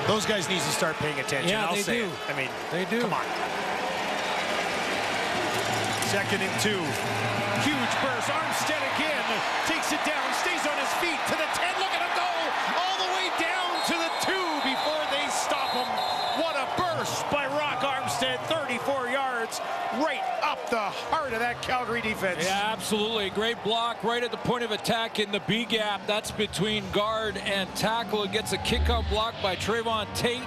Those guys need to start paying attention. Yeah, I'll they say do. it. I mean, they do. Come on. 2nd and 2. Huge burst. Armstead again takes it down, stays on his feet to the 10. Look at him go all the way down to the 2 before they stop him. What a burst by Rock Armstead. 34 yards right up the heart of that Calgary defense. Yeah, absolutely. Great block right at the point of attack in the B gap. That's between guard and tackle. It gets a kick out block by Trayvon Tate.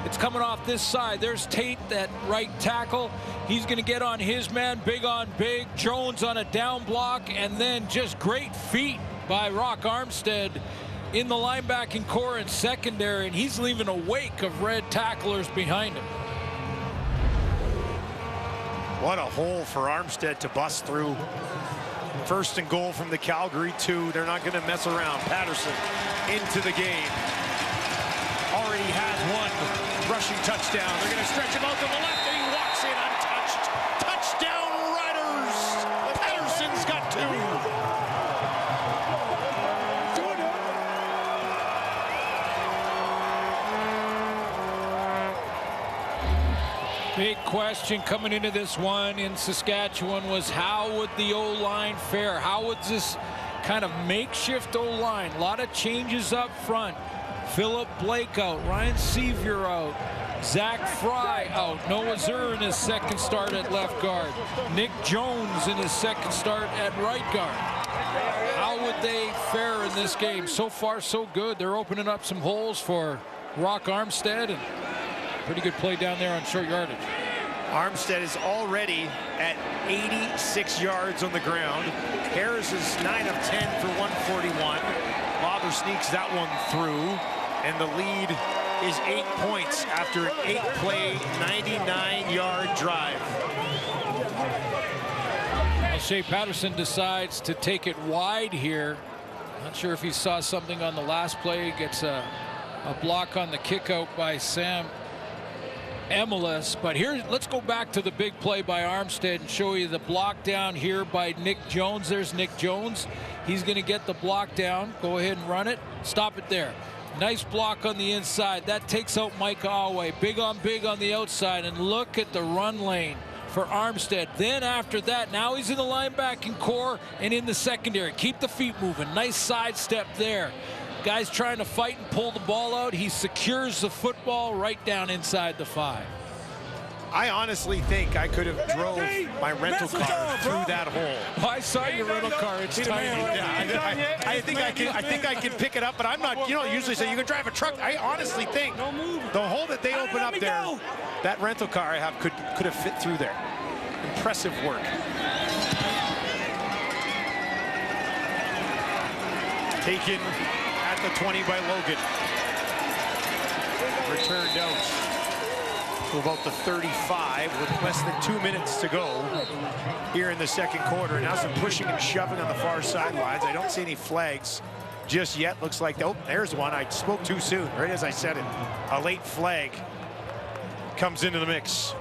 It's coming off this side. There's Tate, that right tackle. He's going to get on his man, big on big. Jones on a down block, and then just great feet by Rock Armstead in the linebacking core and secondary, and he's leaving a wake of red tacklers behind him. What a hole for Armstead to bust through. First and goal from the Calgary 2. They're not going to mess around. Patterson into the game. Already has one rushing touchdown. They're going to stretch him out to the left, and he walks in untouched. Touchdown, Riders! Patterson's got 2. Big question coming into this one in Saskatchewan was, how would the O-line fare? How would this kind of makeshift O-line? A lot of changes up front. Philip Blake out, Ryan Sevier out, Zach Fry out, Noah Zur in his second start at left guard, Nick Jones in his second start at right guard. How would they fare in this game? So far, so good. They're opening up some holes for Rock Armstead, and pretty good play down there on short yardage. Armstead is already at 86 yards on the ground. Harris is 9 of 10 for 141. Lauber sneaks that one through, and the lead is 8 points after an 8-play, 99-yard drive. Well, Shea Patterson decides to take it wide here. Not sure if he saw something on the last play. Gets a block on the kick out by Sam MLS, but here, let's go back to the big play by Armstead and show you the block down here by Nick Jones. There's Nick Jones. He's going to get the block down. Go ahead and run it. Stop it there. Nice block on the inside. That takes out Mike Alway. Big on the outside, and look at the run lane for Armstead. Then after that, now he's in the linebacking core and in the secondary. Keep the feet moving. Nice sidestep there. Guy's trying to fight and pull the ball out. He secures the football right down inside the 5. I honestly think I could have drove my rental car through that hole. I saw your rental car. It's tiny. Yeah, I think I can pick it up, but I'm not. You know, usually say you can drive a truck. I honestly think the hole that they open up there, that rental car I have could have fit through there. Impressive work. Taken at the 20 by Logan. Returned out to about the 35 with less than 2 minutes to go here in the second quarter. Now some pushing and shoving on the far sidelines. I don't see any flags just yet. Looks like, oh, there's one. I spoke too soon, right as I said it. A late flag comes into the mix.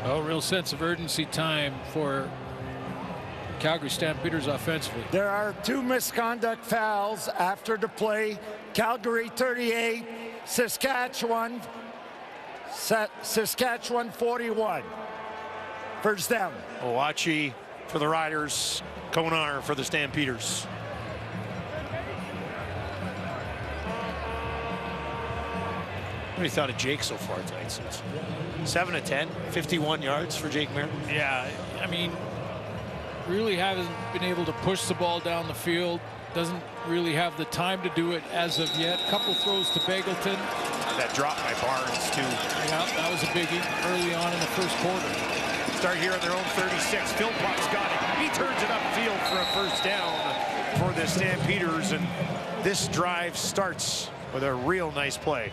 Oh, real sense of urgency time for Calgary Stampeders offensively. There are 2 misconduct fouls after the play. Calgary 38, Saskatchewan 41. First down. Owachi for the Riders, Konar for the Stampeders. What do you thought of Jake so far tonight? 7 of 10, 51 yards for Jake Mayer. Yeah, I mean, really hasn't been able to push the ball down the field. Doesn't really have the time to do it as of yet. Couple throws to Bagleton. That drop by Barnes too. Yeah, that was a biggie early on in the first quarter. Start here on their own 36. Philpott's got it. He turns it upfield for a first down for the Stampeders, and this drive starts with a real nice play.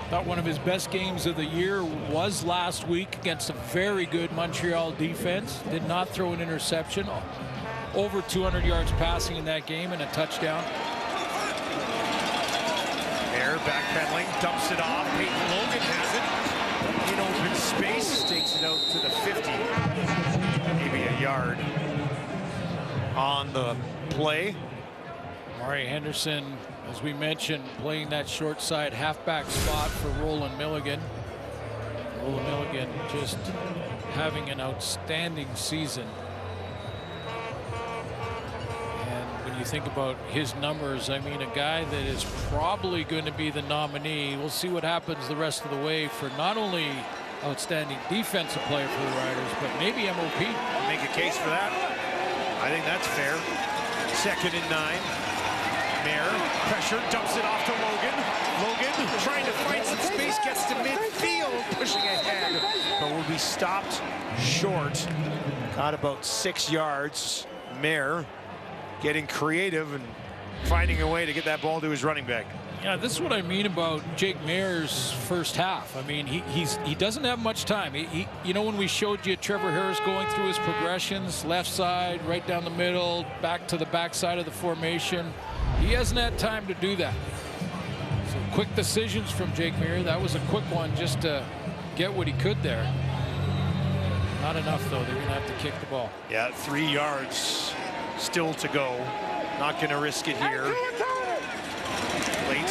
Thought one of his best games of the year was last week against a very good Montreal defense. Did not throw an interception. Over 200 yards passing in that game and a touchdown. Mayer backpedaling, dumps it off. Peyton Logan has it in open space. Takes it out to the 50. Maybe a yard on the play. Maury Henderson, as we mentioned, playing that short side halfback spot for Roland Milligan. Roland Milligan just having an outstanding season. And when you think about his numbers, I mean, a guy that is probably going to be the nominee. We'll see what happens the rest of the way for not only outstanding defensive player for the Riders, but maybe MOP. Make a case for that. I think that's fair. 2nd and 9. Mayer, pressure, dumps it off to Logan. Logan trying to find some space, gets to midfield, pushing ahead, but will be stopped short. Got about 6 yards. Mayer getting creative and finding a way to get that ball to his running back. Yeah, this is what I mean about Jake Mayer's first half. I mean, he doesn't have much time. You know, when we showed you Trevor Harris going through his progressions, left side, right down the middle, back to the back side of the formation, he hasn't had time to do that. So quick decisions from Jake Mayer. That was a quick one just to get what he could there. Not enough, though. They're going to have to kick the ball. Yeah, 3 yards still to go. Not going to risk it here. Late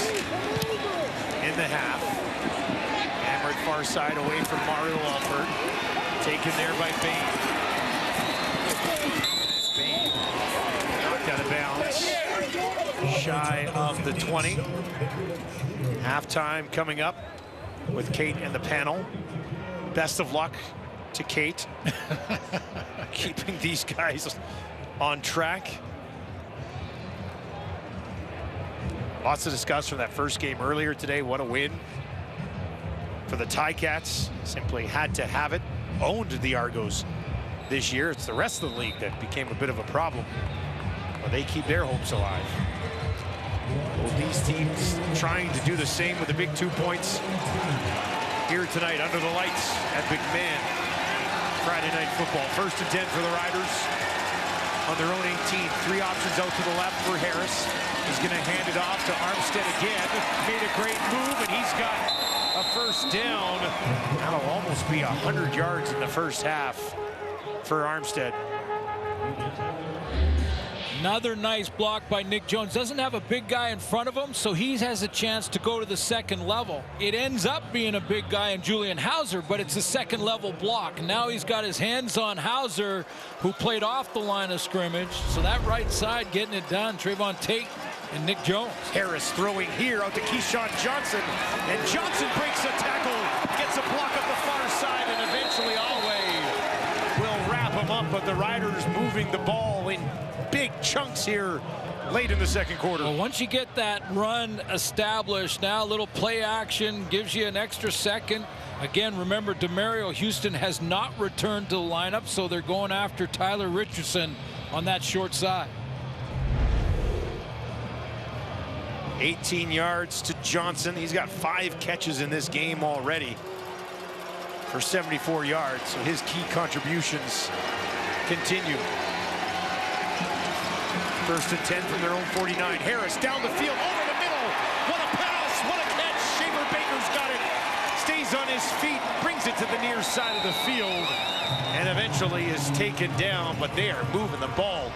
in the half. Hammered far side away from Mario Alford. Taken there by Bain. Bain knocked out of bounds. Shy of the 20. Halftime coming up with Kate and the panel. Best of luck to Kate. Keeping these guys on track. Lots to discuss from that first game earlier today. What a win for the Ticats. Simply had to have it. Owned the Argos this year. It's the rest of the league that became a bit of a problem. But they keep their hopes alive. Well, these teams trying to do the same with the big 2 points here tonight under the lights at McMahon. Friday night football. 1st and 10 for the Riders on their own 18. 3 options out to the left for Harris. He's going to hand it off to Armstead again. Made a great move, and he's got a first down. That'll almost be 100 yards in the first half for Armstead. Another nice block by Nick Jones. Doesn't have a big guy in front of him, so he has a chance to go to the second level. It ends up being a big guy in Julian Hauser, but it's a second level block. Now he's got his hands on Hauser, who played off the line of scrimmage. So that right side getting it done. Trayvon Tate and Nick Jones. Harris throwing here out to Keyshawn Johnson, and Johnson breaks a tackle, gets a block up the far side, and eventually Alway will wrap him up, but the Riders moving the ball in big chunks here late in the second quarter. Well, once you get that run established, now a little play action gives you an extra second. Again, remember, Demario Houston has not returned to the lineup, so they're going after Tyler Richardson on that short side. 18 yards to Johnson. He's got 5 catches in this game already for 74 yards, so his key contributions continue. 1st and 10 from their own 49. Harris down the field, over the middle. What a pass, what a catch. Schaefer Baker's got it. Stays on his feet, brings it to the near side of the field, and eventually is taken down, but they are moving the ball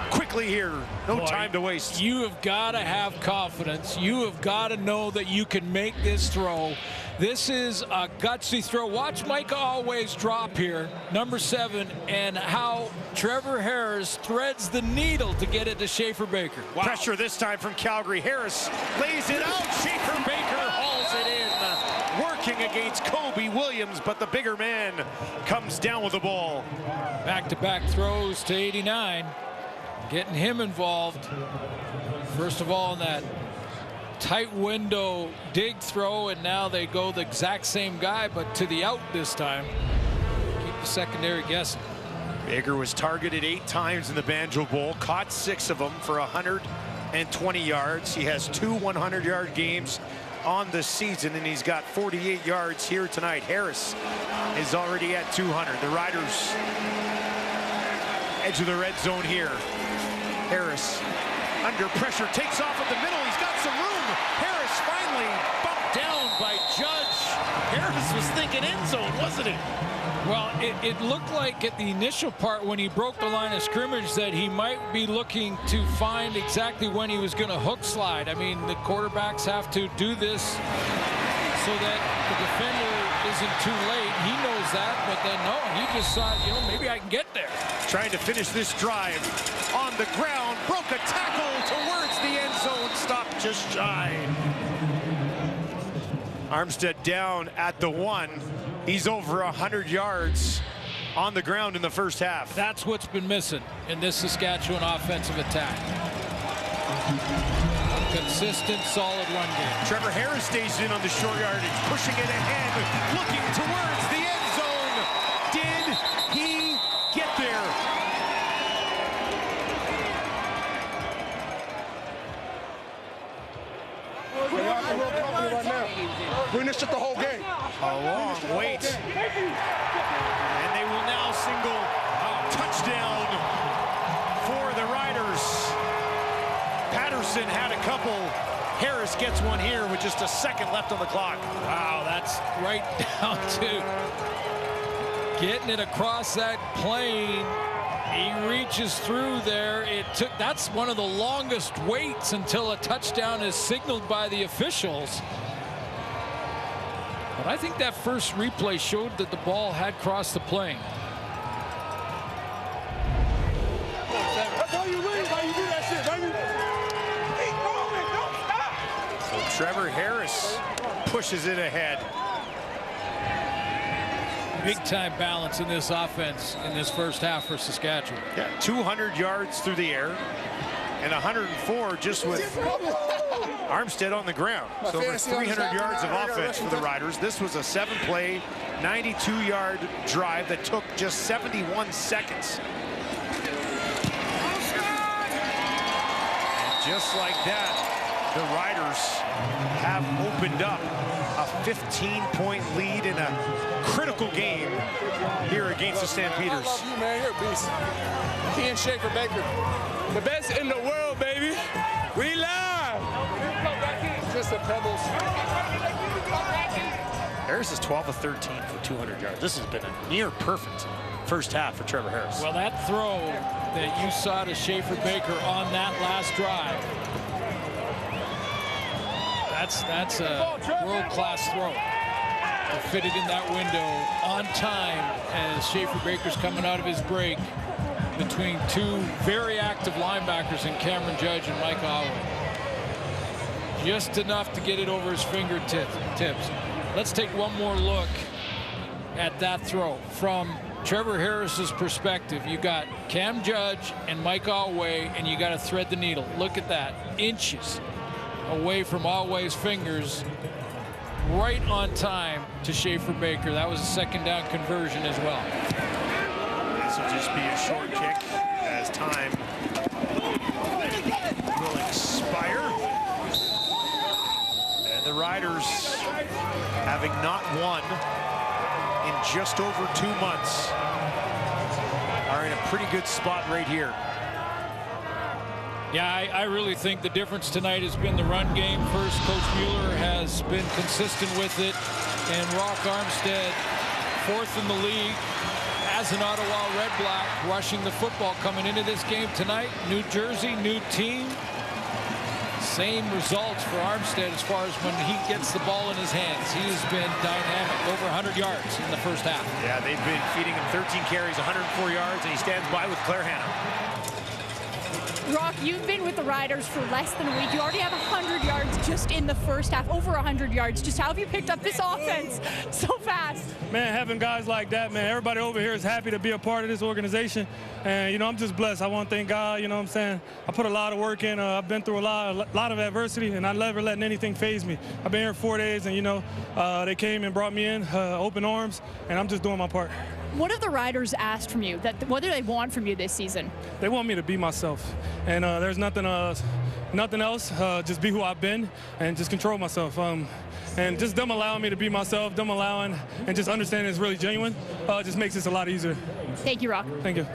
quickly here. No time to waste. You have got to have confidence. You have got to know that you can make this throw. This is a gutsy throw. Watch Micah Always drop here, number 7, and how Trevor Harris threads the needle to get it to Schaefer Baker. Wow. Pressure this time from Calgary. Harris lays it out. Schaefer Baker hauls it in. Working against Kobe Williams, but the bigger man comes down with the ball. Back-to-back throws to 89. Getting him involved. First of all, in that tight window dig throw, and now they go the exact same guy, but to the out this time. Keep the secondary guessing. Baker was targeted 8 times in the Banjo Bowl, caught 6 of them for 120 yards. He has 2 100-yard games on the season, and he's got 48 yards here tonight. Harris is already at 200. The Riders edge of the red zone here. Harris under pressure, takes off at the middle. He's got some room. Harris finally bumped down by Judge. Harris was thinking end zone, wasn't he? Well, it looked like at the initial part when he broke the line of scrimmage that he might be looking to find exactly when he was going to hook slide. I mean, the quarterbacks have to do this so that the defender isn't too late. He knows that, but then no, he just thought, you know, maybe I can get there. Trying to finish this drive on the ground, broke a tackle towards the end zone, stopped just shy. Armstead down at the 1. He's over 100 yards on the ground in the first half. That's what's been missing in this Saskatchewan offensive attack. Consistent, solid run game. Trevor Harris stays in on the short yardage, pushing it ahead, looking towards the end zone. Did he get there? We missed it the whole game. A long wait. And they will now single a touchdown for the Riders. Patterson had a couple. Harris gets one here with just a second left on the clock. Wow, that's right down to getting it across that plane. He reaches through there. That's one of the longest waits until a touchdown is signaled by the officials. But I think that first replay showed that the ball had crossed the plane. That's how you win, how you do that shit, baby. Keep going, don't stop. So Trevor Harris pushes it ahead. Big time balance in this offense in this first half for Saskatchewan. Yeah, 200 yards through the air and 104 just with Armstead on the ground. So over 300 yards of offense for the Riders. This was a 7-play, 92-yard drive that took just 71 seconds. And just like that, the Riders have opened up a 15-point lead in a critical game here against the Stampeders. I love you, man. You're a beast. He and Schaefer Baker, the best in the world, baby. We live. Just the pebbles. Harris is 12 of 13 for 200 yards. This has been a near perfect first half for Trevor Harris. Well, that throw that you saw to Schaefer Baker on that last drive, that's a world-class throw. To fit it in that window on time as Schaefer Baker's coming out of his break between two very active linebackers in Cameron Judge and Mike Alway. Just enough to get it over his fingertips. Let's take one more look at that throw from Trevor Harris's perspective. You got Cam Judge and Mike Alway, and you got to thread the needle. Look at that, inches away from Alway's fingers, right on time to Schaefer Baker. That was a second down conversion as well. This will just be a short kick as time will expire. And the Riders, having not won in just over 2 months, are in a pretty good spot right here. Yeah, I really think the difference tonight has been the run game. First, Coach Mueller has been consistent with it, and Rock Armstead, fourth in the league as an Ottawa Red Black, rushing the football coming into this game tonight. New jersey, new team. Same results for Armstead as far as when he gets the ball in his hands. He has been dynamic, over 100 yards in the first half. Yeah, they've been feeding him 13 carries, 104 yards, and he stands by with Claire Hannah. Rock, you've been with the Riders for less than a week. You already have 100 yards just in the first half, over 100 yards. Just how have you picked up this offense so fast? Man, having guys like that, man, everybody over here is happy to be a part of this organization. And, you know, I'm just blessed. I want to thank God, you know what I'm saying? I put a lot of work in. I've been through a lot of adversity, and I never letting anything faze me. I've been here 4 days, and, you know, they came and brought me in, open arms, and I'm just doing my part. What have the Riders asked from you? What do they want from you this season? They want me to be myself, and there's nothing else. Just be who I've been and just control myself. And just them allowing me to be myself, them allowing and just understanding it's really genuine, just makes this a lot easier. Thank you, Rock. Thank you.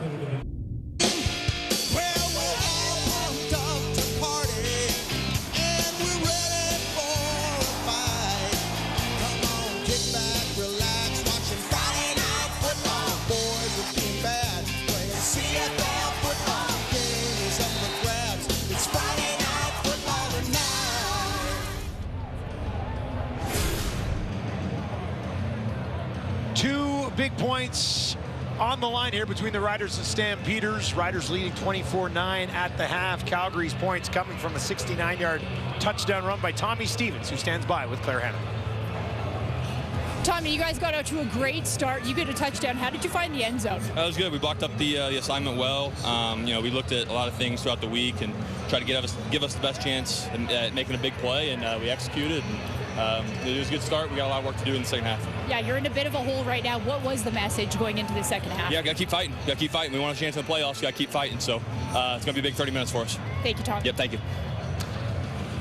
Big points on the line here between the Riders and Stampeders. Riders leading 24-9 at the half. Calgary's points coming from a 69-yard touchdown run by Tommy Stevens, who stands by with Claire Hannah. Tommy, you guys got out to a great start. You get a touchdown. How did you find the end zone? That was good. We blocked up the assignment well. You know, we looked at a lot of things throughout the week and tried to give us the best chance at making a big play, and we executed. It was a good start. We got a lot of work to do in the second half. Yeah, you're in a bit of a hole right now. What was the message going into the second half? Yeah, got to keep fighting. Got to keep fighting. We want a chance in the playoffs. Got to keep fighting. So it's going to be a big 30 minutes for us. Thank you, Tommy. Yep, thank you.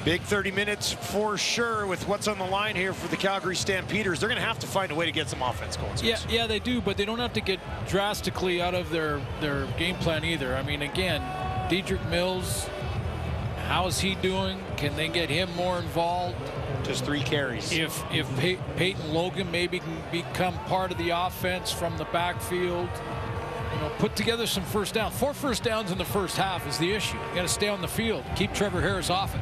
Big 30 minutes for sure with what's on the line here for the Calgary Stampeders. They're going to have to find a way to get some offense going. Yeah, they do, but they don't have to get drastically out of their game plan either. I mean, again, Dedrick Mills, how is he doing? Can they get him more involved? Just 3 carries. If Peyton Logan maybe can become part of the offense from the backfield, you know, put together some first down. 4 first downs in the first half is the issue. You got to stay on the field. Keep Trevor Harris off it.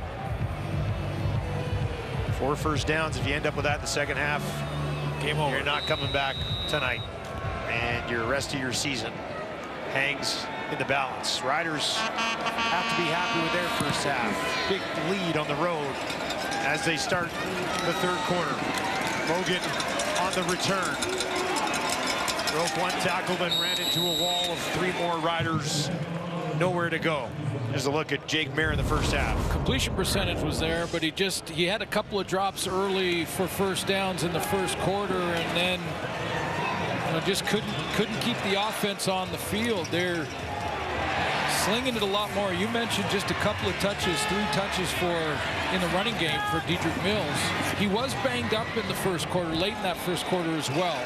4 first downs. If you end up with that in the second half, game over. You're not coming back tonight, and your rest of your season hangs in the balance. Riders have to be happy with their first half. Big lead on the road as they start the third quarter. Logan on the return. Broke 1 tackle, then ran into a wall of 3 more Riders. Nowhere to go. There's a look at Jake Mayer in the first half. Completion percentage was there, but he had a couple of drops early for first downs in the first quarter, and then just couldn't keep the offense on the field. They're slinging it a lot more. You mentioned just a couple of touches, 3 touches in the running game for Dedrick Mills. He was banged up in the first quarter, late in that first quarter as well.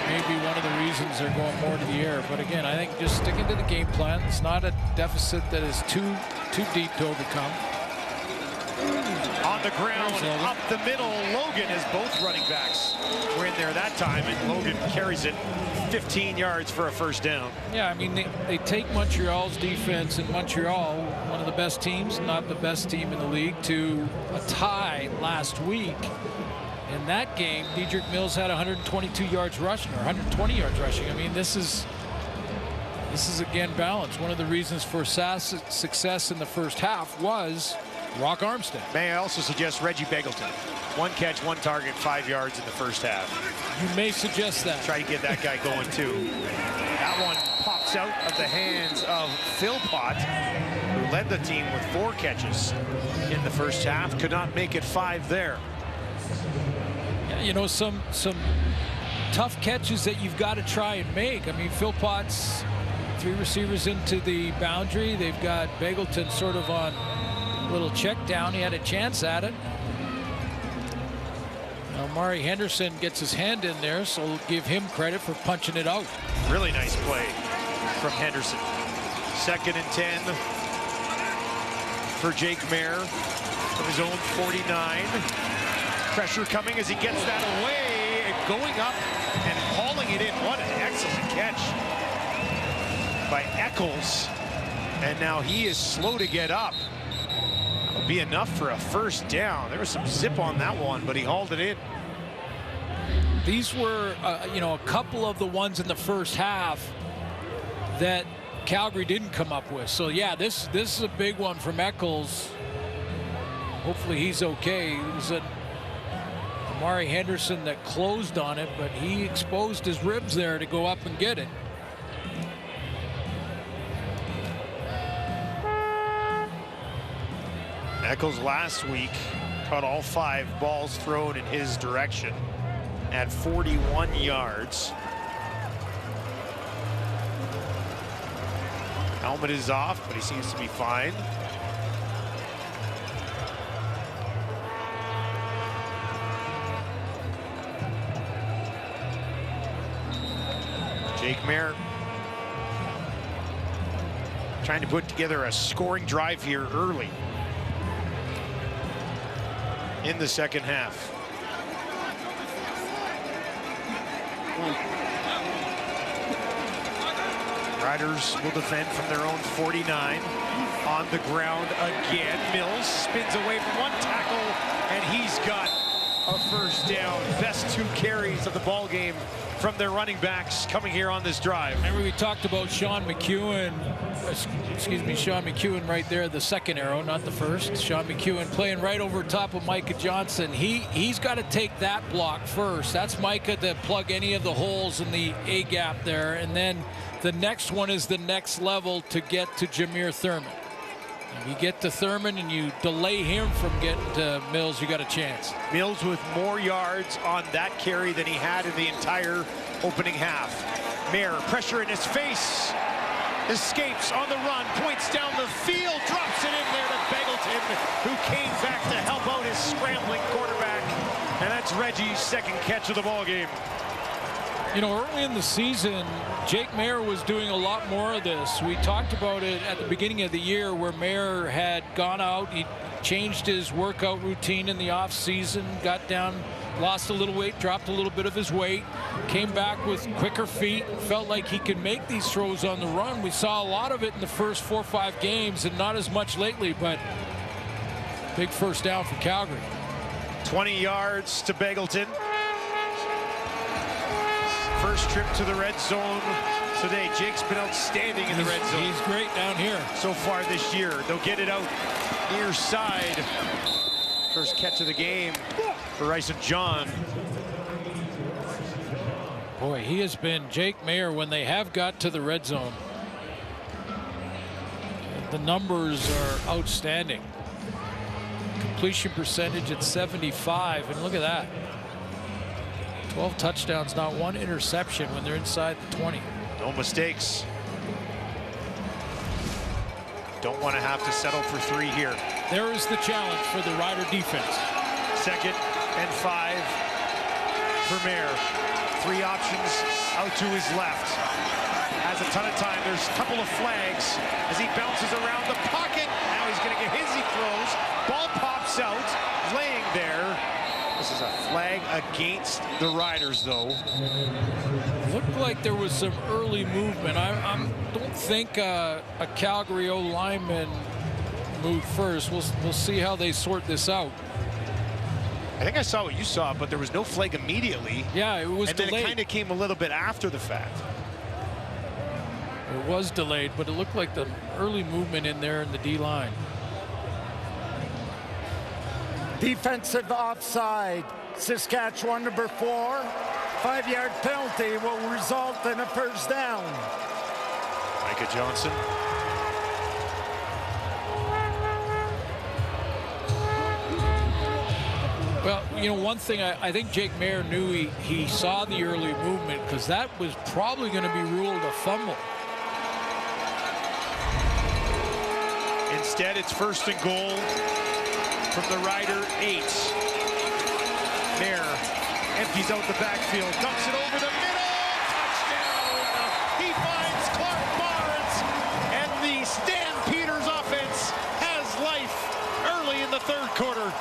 Maybe one of the reasons they're going more to the air. But again, I think just sticking to the game plan. It's not a deficit that is too deep to overcome. On the ground, up the middle, Logan, as both running backs were in there that time, and Logan carries it 15 yards for a first down. Yeah, I mean, they take Montreal's defense, and Montreal, one of the best teams, not the best team in the league, to a tie last week. In that game, Dedrick Mills had 122 yards rushing, or 120 yards rushing. I mean, this is again balanced. One of the reasons for SAS success in the first half was Rock Armstead. May I also suggest Reggie Begelton? 1 catch, 1 target, 5 yards in the first half. You may suggest that. Try to get that guy going too. That one pops out of the hands of Philpott, who led the team with 4 catches in the first half. Could not make it 5 there. You know, some tough catches that you've got to try and make. I mean, Philpott's 3 receivers into the boundary. They've got Begelton sort of on a little check down. He had a chance at it. Amari Henderson gets his hand in there, so we'll give him credit for punching it out. Really nice play from Henderson. 2nd and 10 for Jake Mayer from his own 49. Pressure coming as he gets that away and going up and hauling it in. What an excellent catch by Eccles. And now he is slow to get up. That'll be enough for a first down. There was some zip on that one, but he hauled it in. These were, a couple of the ones in the first half that Calgary didn't come up with. So, yeah, this is a big one from Eccles. Hopefully he's okay. It was Amari Henderson that closed on it, but he exposed his ribs there to go up and get it. Eccles last week caught all 5 balls thrown in his direction at 41 yards. Helmet is off, but he seems to be fine. Jake Mayer trying to put together a scoring drive here early in the second half. Riders will defend from their own 49. On the ground again. Mills spins away from 1 tackle, and he's got a first down. Best 2 carries of the ball game from their running backs coming here on this drive. Remember we talked about Sean McEwen, Sean McEwen right there, the second arrow, not the first. Sean McEwen playing right over top of Micah Johnson. He's got to take that block first. That's Micah to plug any of the holes in the A gap there. And then the next one is the next level to get to Jameer Thurman. If you get to Thurman and you delay him from getting to Mills, you got a chance. Mills with more yards on that carry than he had in the entire opening half. Mayer, pressure in his face, escapes on the run, points down the field, drops it in there to Beggleton, who came back to help out his scrambling quarterback. And that's Reggie's second catch of the ball game. You know, early in the season, Jake Mayer was doing a lot more of this. We talked about it at the beginning of the year where Mayer had gone out. He changed his workout routine in the offseason, got down, lost a little weight, dropped a little bit of his weight, came back with quicker feet, felt like he could make these throws on the run. We saw a lot of it in the first 4 or 5 games and not as much lately, but big first down for Calgary. 20 yards to Beggleton. First trip to the red zone today. Jake's been outstanding in the red zone. He's great down here so far this year. They'll get it out near side. First catch of the game for Rice and John. Boy, he has been Jake Mayer when they have got to the red zone. The numbers are outstanding. Completion percentage at 75, and look at that. 12 touchdowns, not one interception when they're inside the 20. No mistakes. Don't want to have to settle for 3 here. There is the challenge for the Rider defense. 2nd and 5 for Mayer. 3 options out to his left. Has a ton of time. There's a couple of flags as he bounces around the pocket. Now he's going to get his, he throws. Ball pops out, laying there. This is a flag against the Riders, though. Looked like there was some early movement. I don't think a Calgary O lineman moved first. We'll see how they sort this out. I think I saw what you saw, but there was no flag immediately. Yeah, it was delayed. And then it kind of came a little bit after the fact. It was delayed, but it looked like the early movement in there in the D-line. Defensive offside. Saskatchewan number 4. 5-yard penalty will result in a first down. Micah Johnson. Well, you know, one thing I think Jake Mayer knew he saw the early movement because that was probably going to be ruled a fumble. Instead, it's 1st and goal from the Rider 8. Mayer empties out the backfield, dumps it over the middle, touchdown! He finds Clark Barnes, and the Stampeders offense has life early in the 3rd quarter.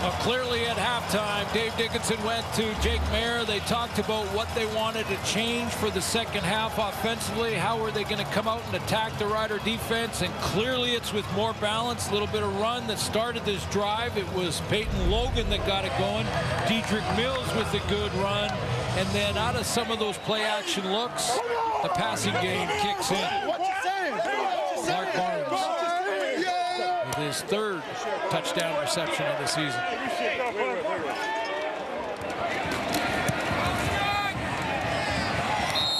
Well, clearly at halftime, Dave Dickinson went to Jake Mayer. They talked about what they wanted to change for the second half offensively. How were they going to come out and attack the Rider defense? And clearly it's with more balance, a little bit of run that started this drive. It was Peyton Logan that got it going. Dedrick Mills with a good run. And then out of some of those play-action looks, the passing game kicks in. Clark Barnes with his 3rd touchdown reception of the season.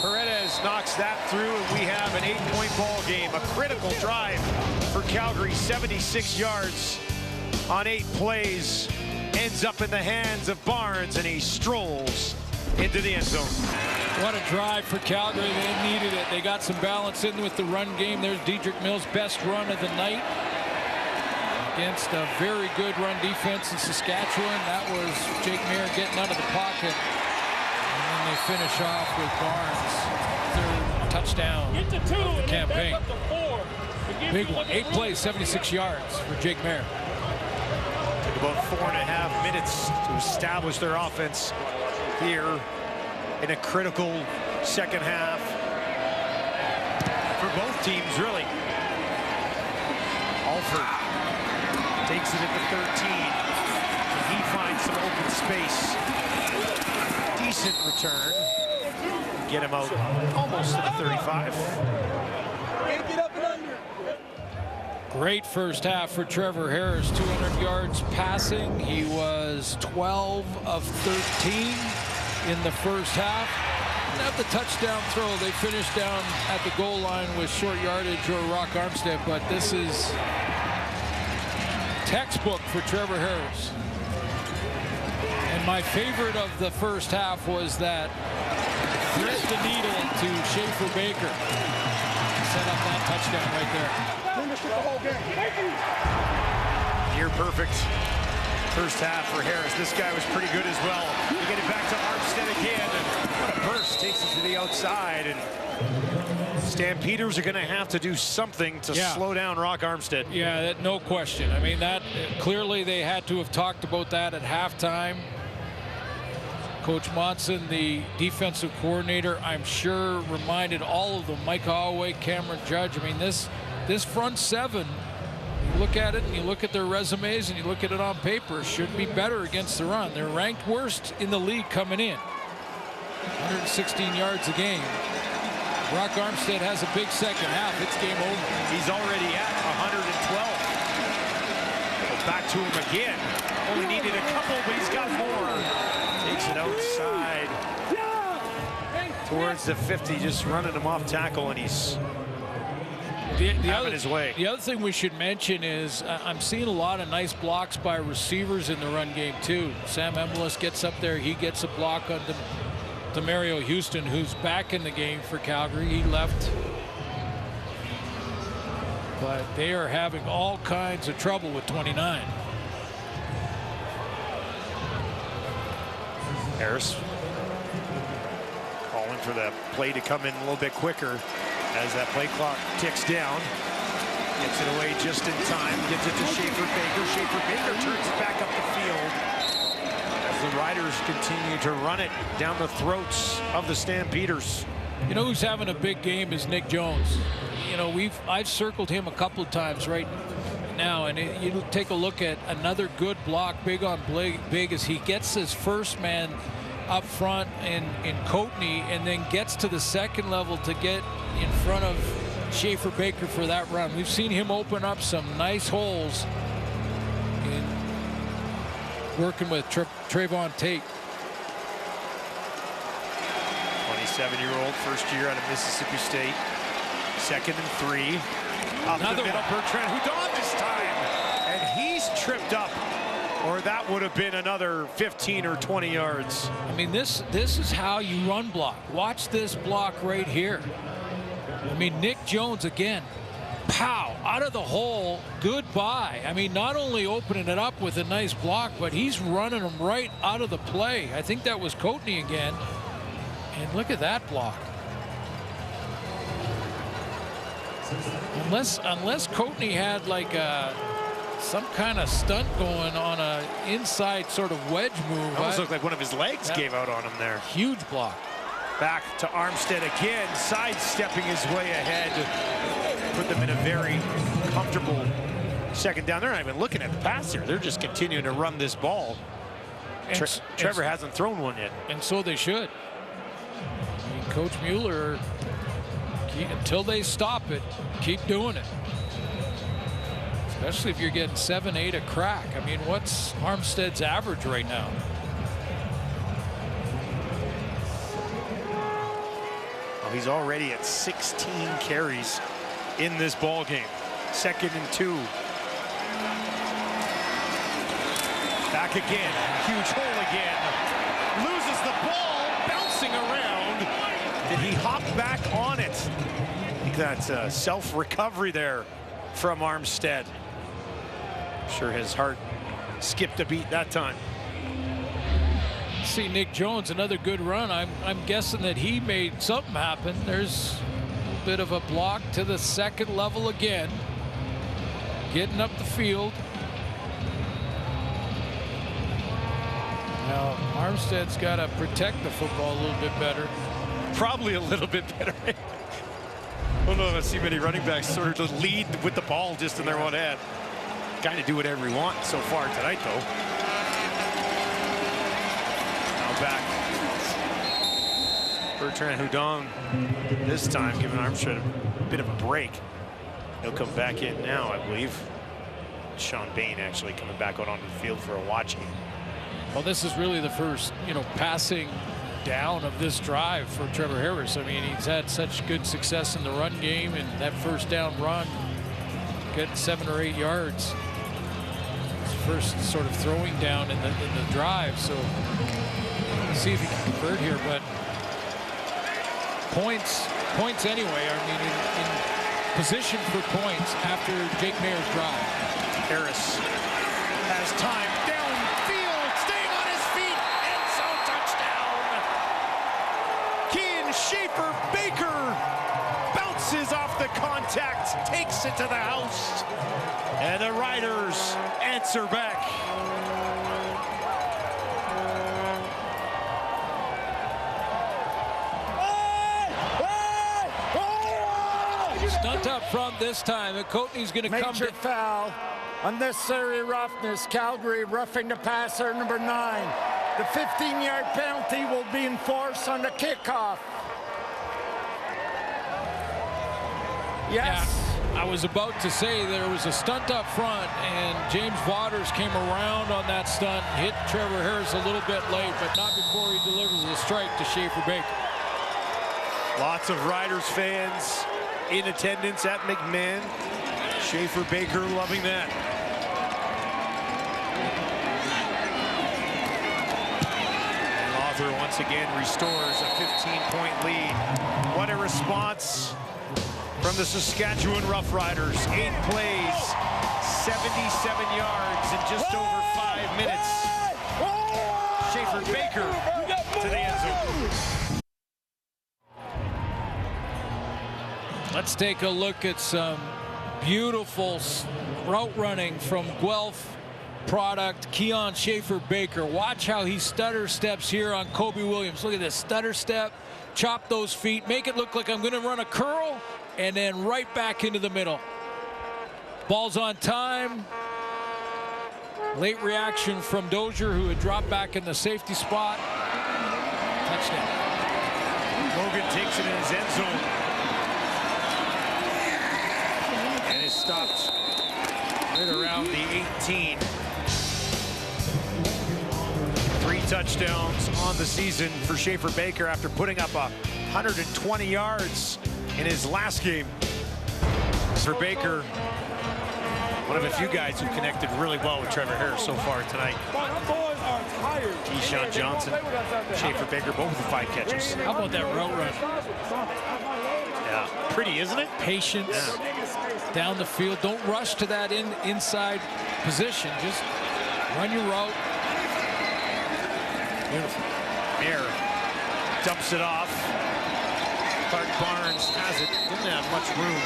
Paredes knocks that through, and we have an 8-point ball game. A critical drive for Calgary, 76 yards on 8 plays. Ends up in the hands of Barnes, and he strolls into the end zone. What a drive for Calgary. They needed it. They got some balance in with the run game. There's Dedrick Mills' best run of the night against a very good run defense in Saskatchewan. That was Jake Mayer getting out of the pocket. And then they finish off with Barnes' 3rd touchdown of the campaign. Big one. 8 plays, 76 yards for Jake Mayer. Took about 4.5 minutes to establish their offense here in a critical second half for both teams, really. Alford Takes it at the 13. And he finds some open space. Decent return. Get him out almost to the 35. Great first half for Trevor Harris. 200 yards passing. He was 12 of 13 in the first half. Not the touchdown throw. They finished down at the goal line with short yardage or Rock Armstead, but this is textbook for Trevor Harris. And my favorite of the first half was that thread the needle to Schaefer Baker. Set up that touchdown right there. Near perfect first half for Harris. This guy was pretty good as well. You get it back to Armstead again, and what a burst. Takes it to the outside, and Stampeders are going to have to do something to slow down Rock Armstead. Yeah, no question. I mean, that clearly they had to have talked about that at halftime. Coach Monson, the defensive coordinator, I'm sure reminded all of them, Mike Holloway, Cameron Judge. I mean, this front seven, you look at it and you look at their resumes and you look at it on paper, should be better against the run. They're ranked worst in the league coming in. 116 yards a game. Rock Armstead has a big second half. It's game over. He's already at 112. Back to him again. Only needed a couple, but he's got more. Takes it outside towards the 50, just running him off tackle, and he's having his way. The other thing we should mention is I'm seeing a lot of nice blocks by receivers in the run game too. Sam Emelis gets up there. He gets a block on Demario Houston, who's back in the game for Calgary. He left. But they are having all kinds of trouble with 29. Harris calling for the play to come in a little bit quicker as that play clock ticks down. Gets it away just in time. Gets it to Schaefer Baker. Schaefer Baker turns it back up the field as the Riders continue to run it down the throats of the Stampeders. You know who's having a big game is Nick Jones. You know, I've circled him a couple of times right now, and you take a look at another good block, big on big, as he gets his first man up front in Coatney, and then gets to the second level to get in front of Schaefer Baker for that run. We've seen him open up some nice holes in working with Trayvon Tate. 27-year-old, first year out of Mississippi State. 2nd and 3. Up the middle, Bertrand Houdon this time. And he's tripped up, or that would have been another 15 or 20 yards. I mean, this is how you run block. Watch this block right here. I mean, Nick Jones again. Pow, out of the hole, goodbye. I mean, not only opening it up with a nice block, but he's running them right out of the play. I think that was Coatney again. And look at that block. Unless Coatney had like some kind of stunt going on a inside sort of wedge move. Almost looked like one of his legs gave out on him there. Huge block. Back to Armstead again, sidestepping his way ahead. Put them in a very comfortable second down. They're not even looking at the pass here. They're just continuing to run this ball. Trevor hasn't thrown one yet. And so they should. I mean, Coach Mueller, until they stop it, keep doing it. Especially if you're getting 7-8 a crack. I mean, what's Armstead's average right now? Well, he's already at 16 carries in this ball game. 2nd and 2. Back again. Huge hole again. Loses the ball. Bouncing around. Did he hop back on it? I think that's a self-recovery there from Armstead. I'm sure his heart skipped a beat that time. See Nick Jones, another good run. I'm guessing that he made something happen. There's a bit of a block to the second level again. Getting up the field. Now Armstead's got to protect the football a little bit better. Probably a little bit better. I don't know if I see many running backs sort of just lead with the ball just in their own head. kind of do whatever he wants so far tonight, though. Now back. Bertrand Hudon this time giving Armstrong a bit of a break. He'll come back in now, I believe. Sean Bain actually coming back out onto the field for a watch game. Well, this is really the first, passing down of this drive for Trevor Harris. I mean, he's had such good success in the run game, and that first down run, getting 7 or 8 yards. His first sort of throwing down in the drive. So let's see if he can convert here, but points anyway. I mean, in position for points after Jake Mayer's drive. Harris has time downfield, staying on his feet, end zone touchdown. Kean Schaefer-Baker bounces off the contact, takes it to the house, and the Riders answer back. Stunt up front this time, and Coatney's going to come. Major foul. Unnecessary roughness. Calgary roughing the passer, number 9. The 15-yard penalty will be enforced on the kickoff. Yes. Yeah, I was about to say there was a stunt up front, and James Waters came around on that stunt, hit Trevor Harris a little bit late, but not before he delivers the strike to Schaefer-Baker. Lots of Riders fans in attendance at McMahon. Schaefer-Baker loving that. And Arthur once again restores a 15-point lead. What a response from the Saskatchewan Roughriders. 8 plays, 77 yards in just over 5 minutes. Schaefer-Baker to the end zone. Let's take a look at some beautiful route running from Guelph product, Keon Schaefer-Baker. Watch how he stutter steps here on Kobe Williams. Look at this stutter step, chop those feet, make it look like I'm going to run a curl, and then right back into the middle. Ball's on time. Late reaction from Dozier, who had dropped back in the safety spot. Touchdown. Logan takes it in his end zone. And is stopped right around the 18. 3 touchdowns on the season for Schaefer-Baker after putting up 120 yards in his last game. For Baker, one of a few guys who connected really well with Trevor Harris so far tonight. Keyshawn Johnson, Schaefer-Baker, both with 5 catches. How about that route run? Yeah, pretty, isn't it? Patience. Yeah. Down the field. Don't rush to that inside position. Just run your route. Beautiful. Mayer dumps it off. Clark Barnes has it. Didn't have much room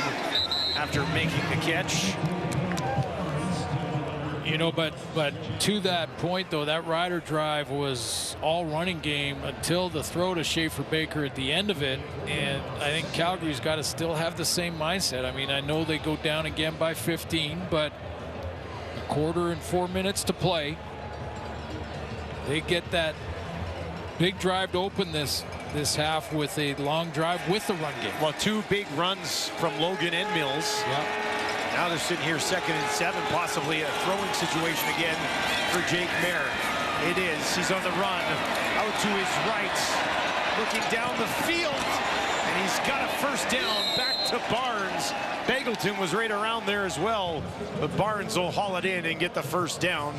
after making the catch. But to that point, though, that Rider drive was all running game until the throw to Schaefer-Baker at the end of it. And I think Calgary's got to still have the same mindset. I mean, I know they go down again by 15, but a quarter and 4 minutes to play. They get that big drive to open this half with a long drive with the run game. Well, 2 big runs from Logan and Mills. Yeah. Now they're sitting here 2nd and 7, possibly a throwing situation again for Jake Mayer. It is. He's on the run. Out to his right. Looking down the field. And he's got a first down back to Barnes. Bagleton was right around there as well. But Barnes will haul it in and get the first down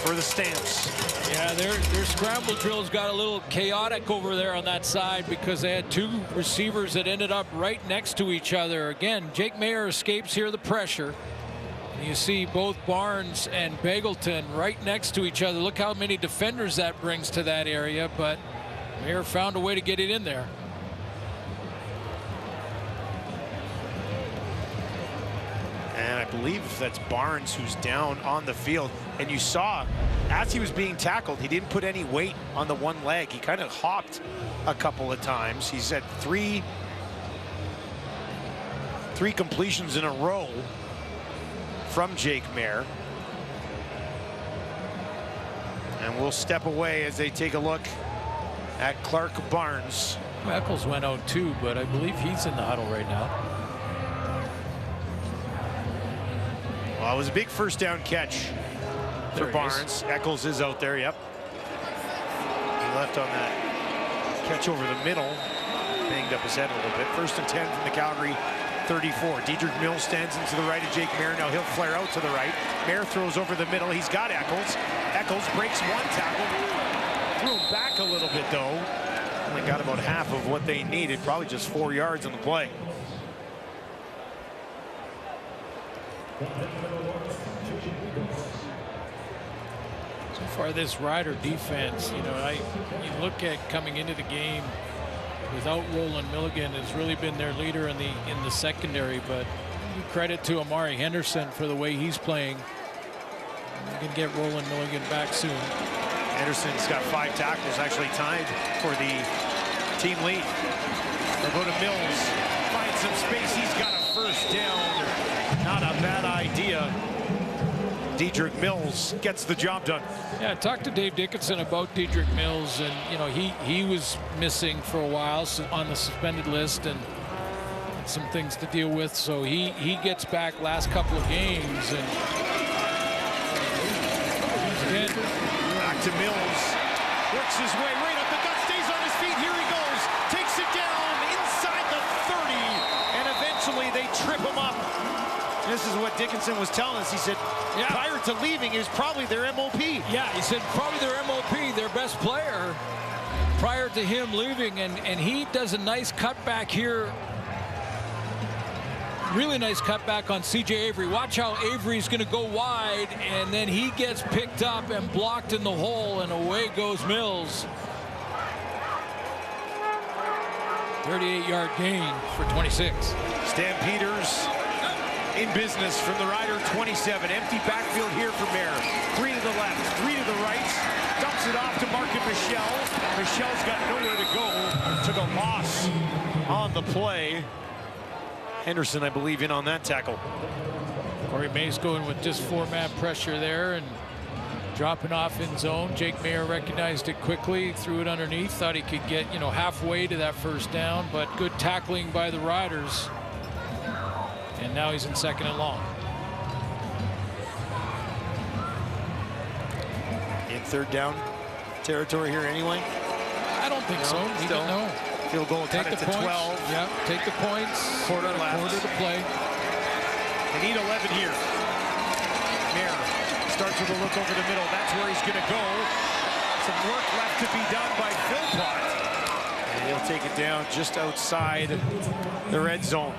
for the Stamps. Yeah, their scramble drills got a little chaotic over there on that side because they had 2 receivers that ended up right next to each other. Again, Jake Mayer escapes here the pressure. You see both Barnes and Bagleton right next to each other. Look how many defenders that brings to that area, but Mayer found a way to get it in there. And I believe that's Barnes who's down on the field. And you saw, as he was being tackled, he didn't put any weight on the one leg. He kind of hopped a couple of times. He's had three completions in a row from Jake Mayer. And we'll step away as they take a look at Clark Barnes. Eccles went out too, but I believe he's in the huddle right now. Well, it was a big first down catch for Barnes. Eccles is out there, yep. He left on that catch over the middle. Banged up his head a little bit. 1st and 10 from the Calgary 34. Dedrick Mills stands into the right of Jake Mayer. Now he'll flare out to the right. Mayer throws over the middle. He's got Eccles. Eccles breaks one tackle. Threw him back a little bit, though. Only got about half of what they needed. Probably just 4 yards on the play. So far, this Rider defense, you look at coming into the game without Roland Milligan, has really been their leader in the secondary. But credit to Amari Henderson for the way he's playing. We can get Roland Milligan back soon. Henderson's got 5 tackles, actually tied for the team lead. They'll go to Mills, find some space. He's got a first down. Not a bad idea. Dedrick Mills gets the job done. Yeah, I talked to Dave Dickinson about Dedrick Mills, and he was missing for a while on the suspended list and some things to deal with. So he gets back last couple of games, and again, back to Mills, works his way right up the gut, stays on his feet. Here he goes, takes it down inside the 30, and eventually they trip him up. This is what Dickinson was telling us. He said prior to leaving, he was probably their MOP. Yeah, he said probably their MOP, their best player, prior to him leaving. And he does a nice cutback here. Really nice cutback on C.J. Avery. Watch how Avery's going to go wide, and then he gets picked up and blocked in the hole, and away goes Mills. 38-yard gain for 26. Stampeders in business from the Rider 27. Empty backfield here for Mayer. 3 to the left, 3 to the right. Dumps it off to Markin Michel. Michel's got nowhere to go. Took a loss on the play. Henderson, I believe, in on that tackle. Corey Mays going with just 4-man pressure there and dropping off in zone. Jake Mayer recognized it quickly, threw it underneath, thought he could get, halfway to that first down, but good tackling by the Riders. And now he's in 2nd and long. In 3rd down territory here anyway? I don't think so. He didn't know. Field goal, take the points. 12. Yeah, take the points. Quarter left. Quarter to play. They need 11 here. Mayer starts with a look over the middle. That's where he's going to go. Some work left to be done by Philpott. And he'll take it down just outside the red zone.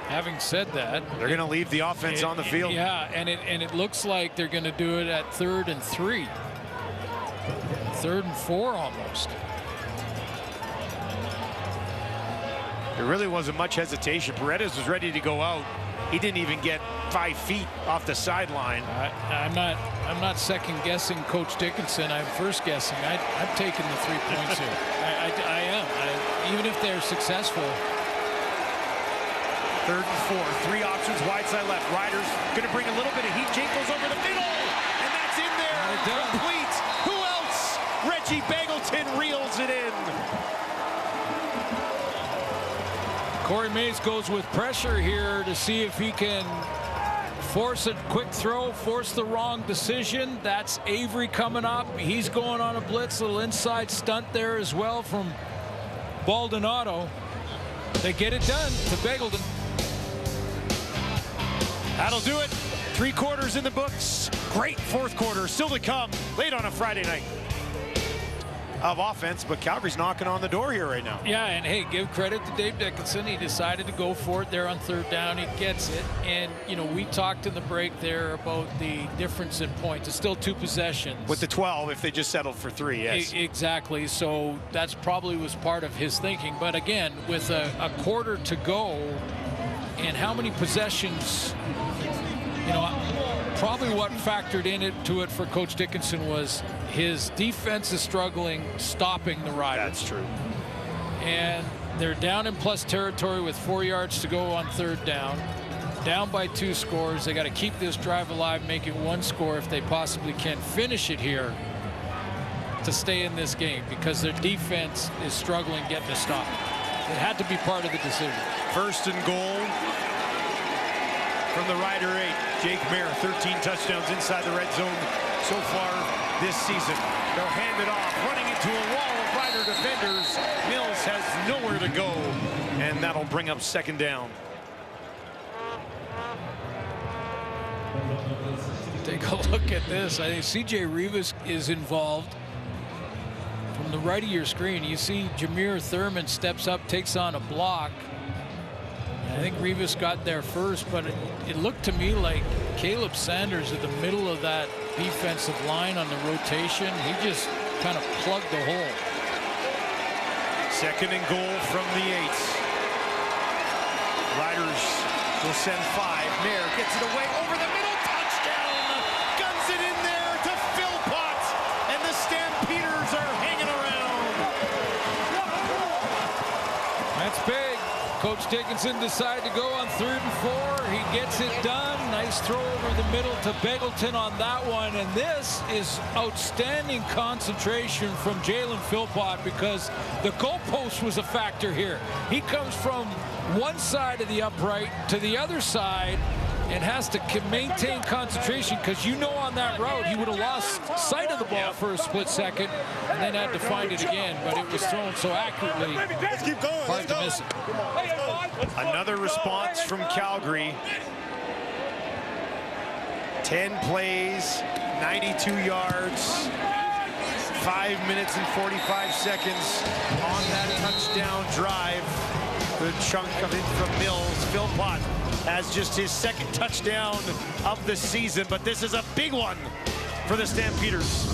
Having said that, they're going to leave the offense on the field. Yeah, and it looks like they're going to do it at 3rd and 3. 3rd and 4 almost. There really wasn't much hesitation. Paredes was ready to go out. He didn't even get 5 feet off the sideline. I'm not second guessing Coach Dickinson. I'm first guessing. I'm taking the 3 points here. I am. Even if they're successful. 3rd and 4. 3 options, wide side left. Riders going to bring a little bit of heat. Jake goes over the middle, and that's in there. Complete. Who else? Reggie Bagleton reels it in. Corey Mays goes with pressure here to see if he can force a quick throw, force the wrong decision. That's Avery coming up. He's going on a blitz, little inside stunt there as well from Baldonado. They get it done to Bagleton. That'll do it. 3 quarters in the books. Great 4th quarter still to come late on a Friday night of offense, but Calgary's knocking on the door here right now. Yeah, and hey, give credit to Dave Dickinson. He decided to go for it there on 3rd down. He gets it. And, we talked in the break there about the difference in points. It's still 2 possessions. With the 12, if they just settled for 3, yes. Exactly. So that's probably was part of his thinking. But again, with a quarter to go and how many possessions, probably what factored into it for Coach Dickinson was his defense is struggling stopping the Riders. That's true. And they're down in plus territory with 4 yards to go on 3rd down. down by 2 scores. They got to keep this drive alive, make it 1 score if they possibly can. Finish it here to stay in this game because their defense is struggling getting a stop. It had to be part of the decision. First and goal from the Rider 8. Jake Mayer, 13 touchdowns inside the red zone so far this season. They'll hand it off, running into a wall of Rider defenders. Mills has nowhere to go, and that'll bring up second down. Take a look at this. I think C.J. Rivas is involved. From the right of your screen, you see Jameer Thurman steps up, takes on a block. I think Rivas got there first, but it looked to me like Caleb Sanders at the middle of that defensive line on the rotation. He just kind of plugged the hole. Second and goal from the 8. Riders will send 5. Mayer gets it away over the middle. Touchdown! Guns it in there to Philpott. And the Stampeders are hanging around. That's big. Coach Dickinson decided to go on 3rd and 4. He gets it done. Nice throw over the middle to Beggleton on that one. And this is outstanding concentration from Jalen Philpott because the goalpost was a factor here. He comes from one side of the upright to the other side and has to maintain concentration because you know on that route he would have lost sight of the ball for a split second and then had to find it again, but it was thrown so accurately, hard to miss it. Another response from Calgary. 10 plays, 92 yards, 5 minutes and 45 seconds on that touchdown drive. Good chunk of it from Mills. Philpott has just his 2nd touchdown of the season, but this is a big one for the Stampeders.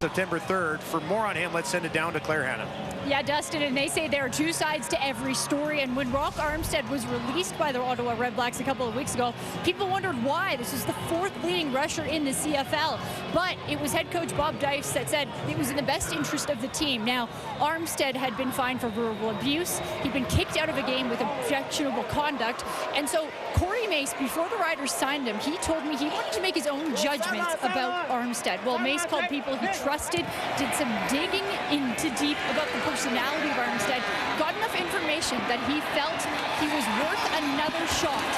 September 3rd. For more on him, let's send it down to Claire Hanna. Yeah, Dustin, and they say there are 2 sides to every story. And when Rock Armstead was released by the Ottawa Redblacks a couple of weeks ago, people wondered why. This is the 4th leading rusher in the CFL. But it was head coach Bob Dice that said it was in the best interest of the team. Now, Armstead had been fined for verbal abuse. He'd been kicked out of a game with objectionable conduct. And so Corey Mace, before the Riders signed him, he told me he wanted to make his own judgments about Armstead. Well, Mace called people he trusted, did some digging into deep about the personality of Armstead, got enough information that he felt he was worth another shot.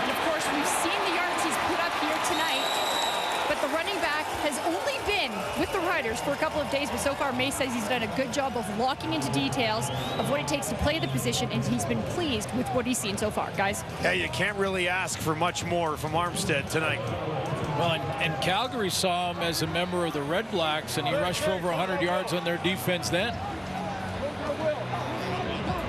And of course, we've seen the yards he's put up here tonight, but the running back has only been with the Riders for a couple of days, but so far Mace says he's done a good job of locking into details of what it takes to play the position, and he's been pleased with what he's seen so far, guys. Yeah, you can't really ask for much more from Armstead tonight. Well, and Calgary saw him as a member of the Red Blacks, and he rushed for over 100 yards on their defense then.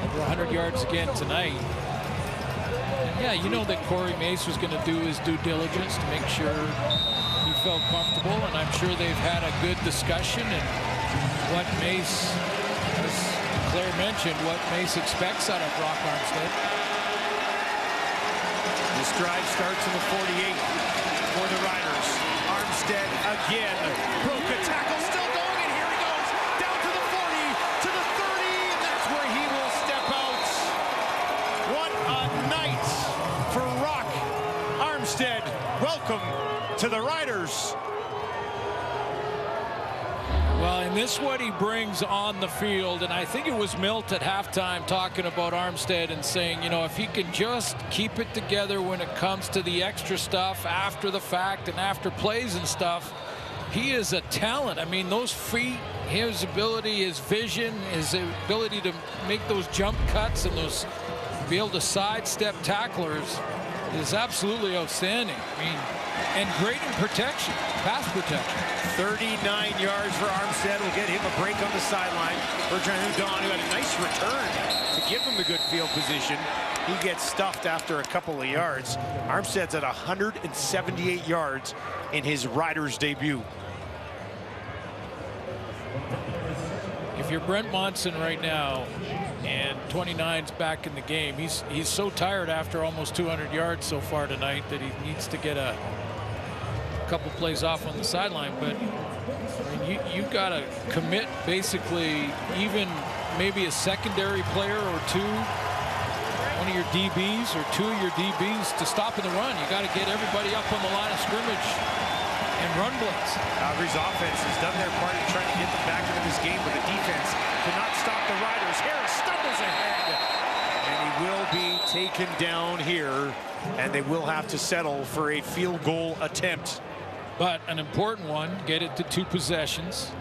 Over 100 yards again tonight. And yeah, you know that Corey Mace was going to do his due diligence to make sure he felt comfortable, and I'm sure they've had a good discussion. And what Mace, as Claire mentioned, what Mace expects out of Rock Armstead. This drive starts in the 48 for the Riders. Armstead again broke a tackle, still going, and here he goes down to the 40, to the 30, and that's where he will step out. What a night for Rock Armstead. Welcome to the Riders. Well, and this is what he brings on the field, and I think it was Milt at halftime talking about Armstead and saying, you know, if he can just keep it together when it comes to the extra stuff after the fact and after plays and stuff, he is a talent. I mean, those feet, his ability, his vision, his ability to make those jump cuts and those be able to sidestep tacklers is absolutely outstanding. I mean, and great in protection, pass protection. 39 yards for Armstead will get him a break on the sideline. Bertrand Hudon, who had a nice return to give him the good field position. He gets stuffed after a couple of yards. Armstead's at 178 yards in his Riders debut. If you're Brent Monson right now and 29's back in the game, he's so tired after almost 200 yards so far tonight that he needs to get a couple plays off on the sideline. But I mean, you got to commit basically even maybe a secondary player or two. of your DBs or two of your DBs to stop in the run. You got to get everybody up on the line of scrimmage and run blitz. Calgary's offense has done their part in trying to get them back into this game, but the defense cannot stop the Riders. Harris stumbles ahead, and he will be taken down here, and they will have to settle for a field goal attempt. But an important one, get it to 2 possessions.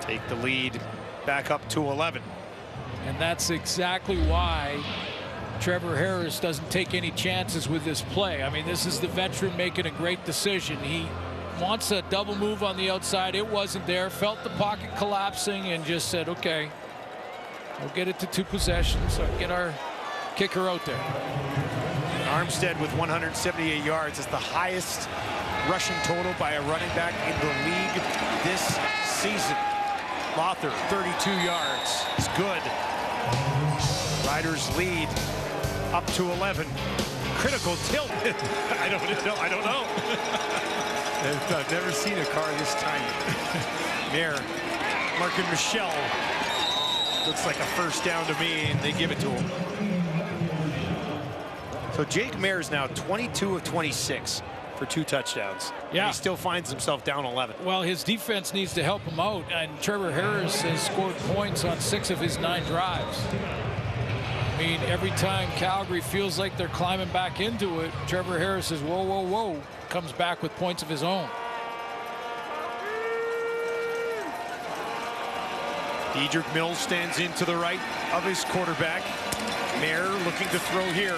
Take the lead back up to 11. And that's exactly why Trevor Harris doesn't take any chances with this play. I mean, this is the veteran making a great decision. He wants a double move on the outside. It wasn't there. Felt the pocket collapsing and just said, okay, we'll get it to 2 possessions. So get our kicker out there. Armstead with 178 yards is the highest rushing total by a running back in the league this season. Lothar, 32 yards. It's good. Riders lead up to 11. Critical tilt. I don't know. I've never seen a car this tiny. Mayer, Markin Michel. Looks like a first down to me, and they give it to him. So Jake Mayer is now 22 of 26 for 2 touchdowns. Yeah. He still finds himself down 11. Well, his defense needs to help him out, and Trevor Harris has scored points on 6 of his 9 drives. I mean, every time Calgary feels like they're climbing back into it, Trevor Harris says, whoa, whoa, whoa, comes back with points of his own. Dedrick Mills stands into the right of his quarterback. Mayer looking to throw here.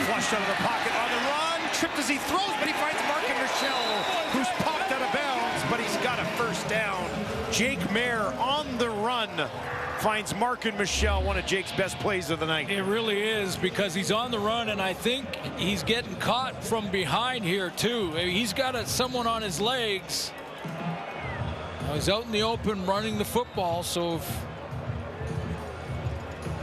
Flushed out of the pocket on the run. Tripped as he throws, but he finds Markin Michel, who's popped out of bounds, but he's got a first down. Jake Mayer on the run finds Markin Michel, one of Jake's best plays of the night. It really is, because he's on the run, and I think he's getting caught from behind here too. He's got someone on his legs. Now he's out in the open running the football, so if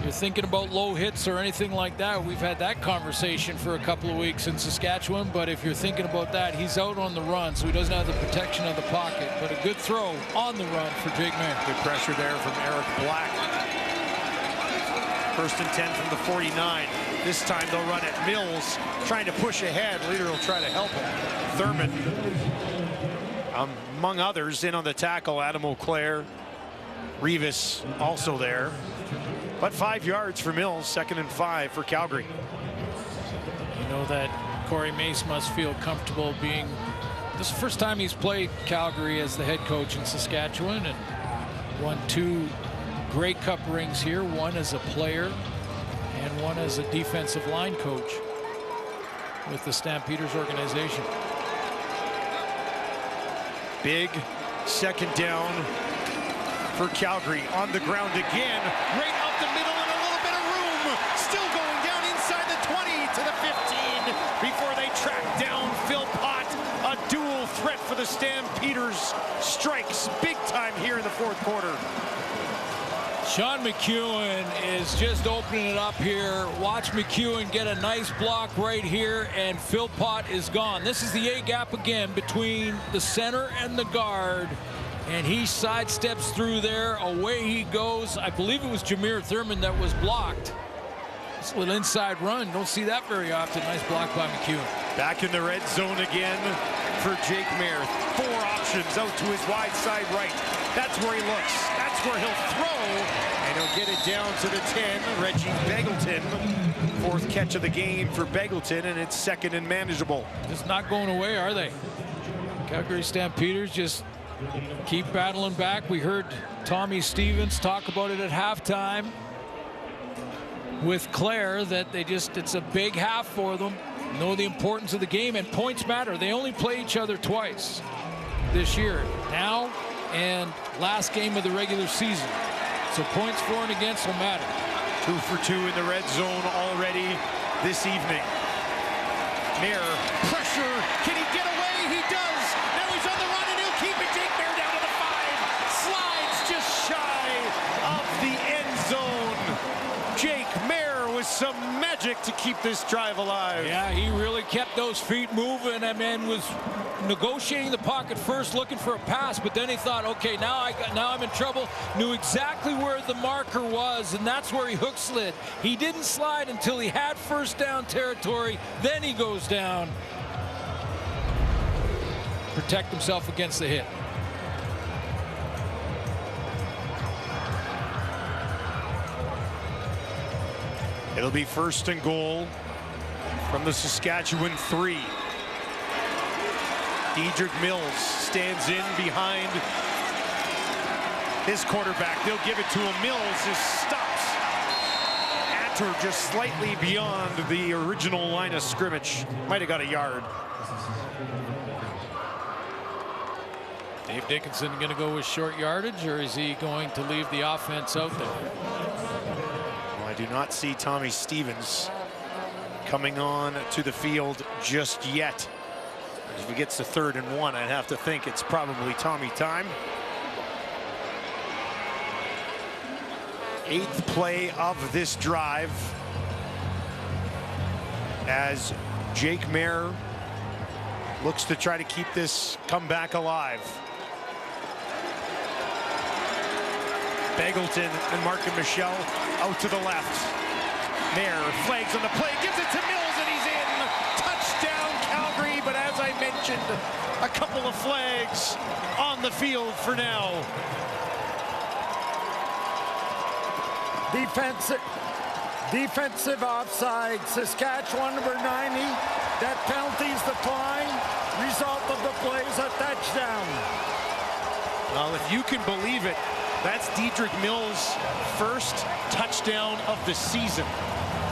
you're thinking about low hits or anything like that, we've had that conversation for a couple of weeks in Saskatchewan, but if you're thinking about that, he's out on the run, so he doesn't have the protection of the pocket, but a good throw on the run for Jake Mayer. Good pressure there from Eric Black. 1st and 10 from the 49. This time they'll run at Mills, trying to push ahead. Leader will try to help him. Thurman, among others, in on the tackle. Adam O'Clair, Revis also there. But 5 yards for Mills, 2nd and 5 for Calgary. You know that Corey Mace must feel comfortable being, this is the first time he's played Calgary as the head coach in Saskatchewan, and won 2 Grey Cup rings here, one as a player and one as a defensive line coach with the Stampeders organization. Big 2nd down for Calgary. On the ground again, right up the middle and a little bit of room. Still going down inside the 20 to the 15 before they track down Phil Pott. A dual threat for the Stampeders. Strikes big time here in the 4th quarter. Sean McEwen is just opening it up here. Watch McEwen get a nice block right here, and Phil Pott is gone. This is the A gap again between the center and the guard. And he sidesteps through there. Away he goes. I believe it was Jameer Thurman that was blocked. It's a little inside run. Don't see that very often. Nice block by McEwen. Back in the red zone again for Jake Mayer. 4 options out to his wide side right. That's where he looks. That's where he'll throw. And he'll get it down to the 10. Reggie Begelton. 4th catch of the game for Begelton, and it's 2nd and manageable. Just not going away, are they? Calgary Stampeders just keep battling back. We heard Tommy Stevens talk about it at halftime with Claire, that it's a big half for them. Know the importance of the game, and points matter. They only play each other twice this year, now and last game of the regular season. So points for and against will matter. 2 for 2 in the red zone already this evening. Mayer, pressure. Can he get away? He does. Now he's on the run, and he'll keep it. Jake Mayer down to the 5. Slides just shy of the end zone. Jake Mayer with some magic lethargic to keep this drive alive. Yeah, he really kept those feet moving and then was negotiating the pocket first, looking for a pass, but then he thought, okay, now I'm in trouble. Knew exactly where the marker was, and that's where he hook slid. He didn't slide until he had first down territory. Then he goes down. Protect himself against the hit. It'll be 1st and goal from the Saskatchewan 3. Dedrick Mills stands in behind his quarterback. They'll give it to him. Mills just stops. Atter just slightly beyond the original line of scrimmage. Might have got a yard. Dave Dickinson going to go with short yardage, or is he going to leave the offense out there? Well, I do not see Tommy Stevens coming on to the field just yet. If he gets to 3rd and 1, I'd have to think it's probably Tommy time. 8th play of this drive as Jake Maier looks to try to keep this comeback alive. Begelton and Mark and Michelle out to the left. Maier flags on the play, gives it to Mills, and he's in. Touchdown, Calgary, but as I mentioned, a couple of flags on the field for now. Defensive offside, Saskatchewan number 90. That penalty's decline. Result of the play is a touchdown. Well, if you can believe it, that's Dedrick Mills' first touchdown of the season.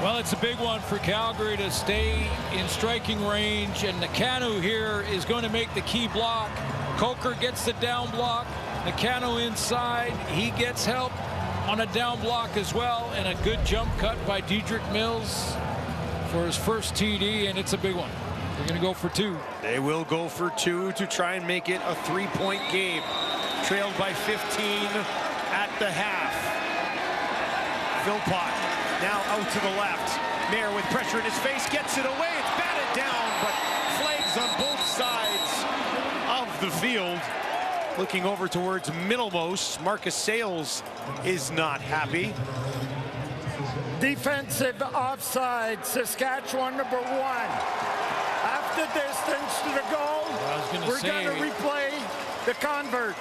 Well, it's a big one for Calgary to stay in striking range, and Nakanu here is going to make the key block. Coker gets the down block. Nakanu inside. He gets help on a down block as well, and a good jump cut by Dedrick Mills for his first TD, and it's a big one. They're going to go for 2. They will go for 2 to try and make it a 3-point game. Trailed by 15 at the half. Philpott now out to the left. Maier with pressure in his face gets it away. It's batted down, but flags on both sides of the field. Looking over towards middlemost, Marcus Sales is not happy. Defensive offside, Saskatchewan number 1. Half the distance to the goal. We're going to replay the convert.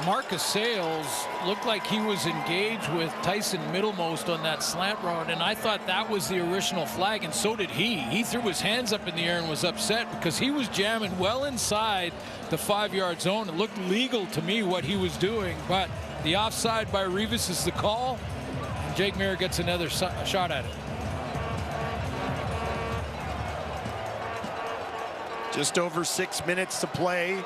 Marcus Sales looked like he was engaged with Tyson Middlemost on that slant route, and I thought that was the original flag, and so did he. He threw his hands up in the air and was upset because he was jamming well inside the 5-yard zone. It looked legal to me what he was doing, but the offside by Rivas is the call, and Jake Maier gets another shot at it. Just over 6 minutes to play.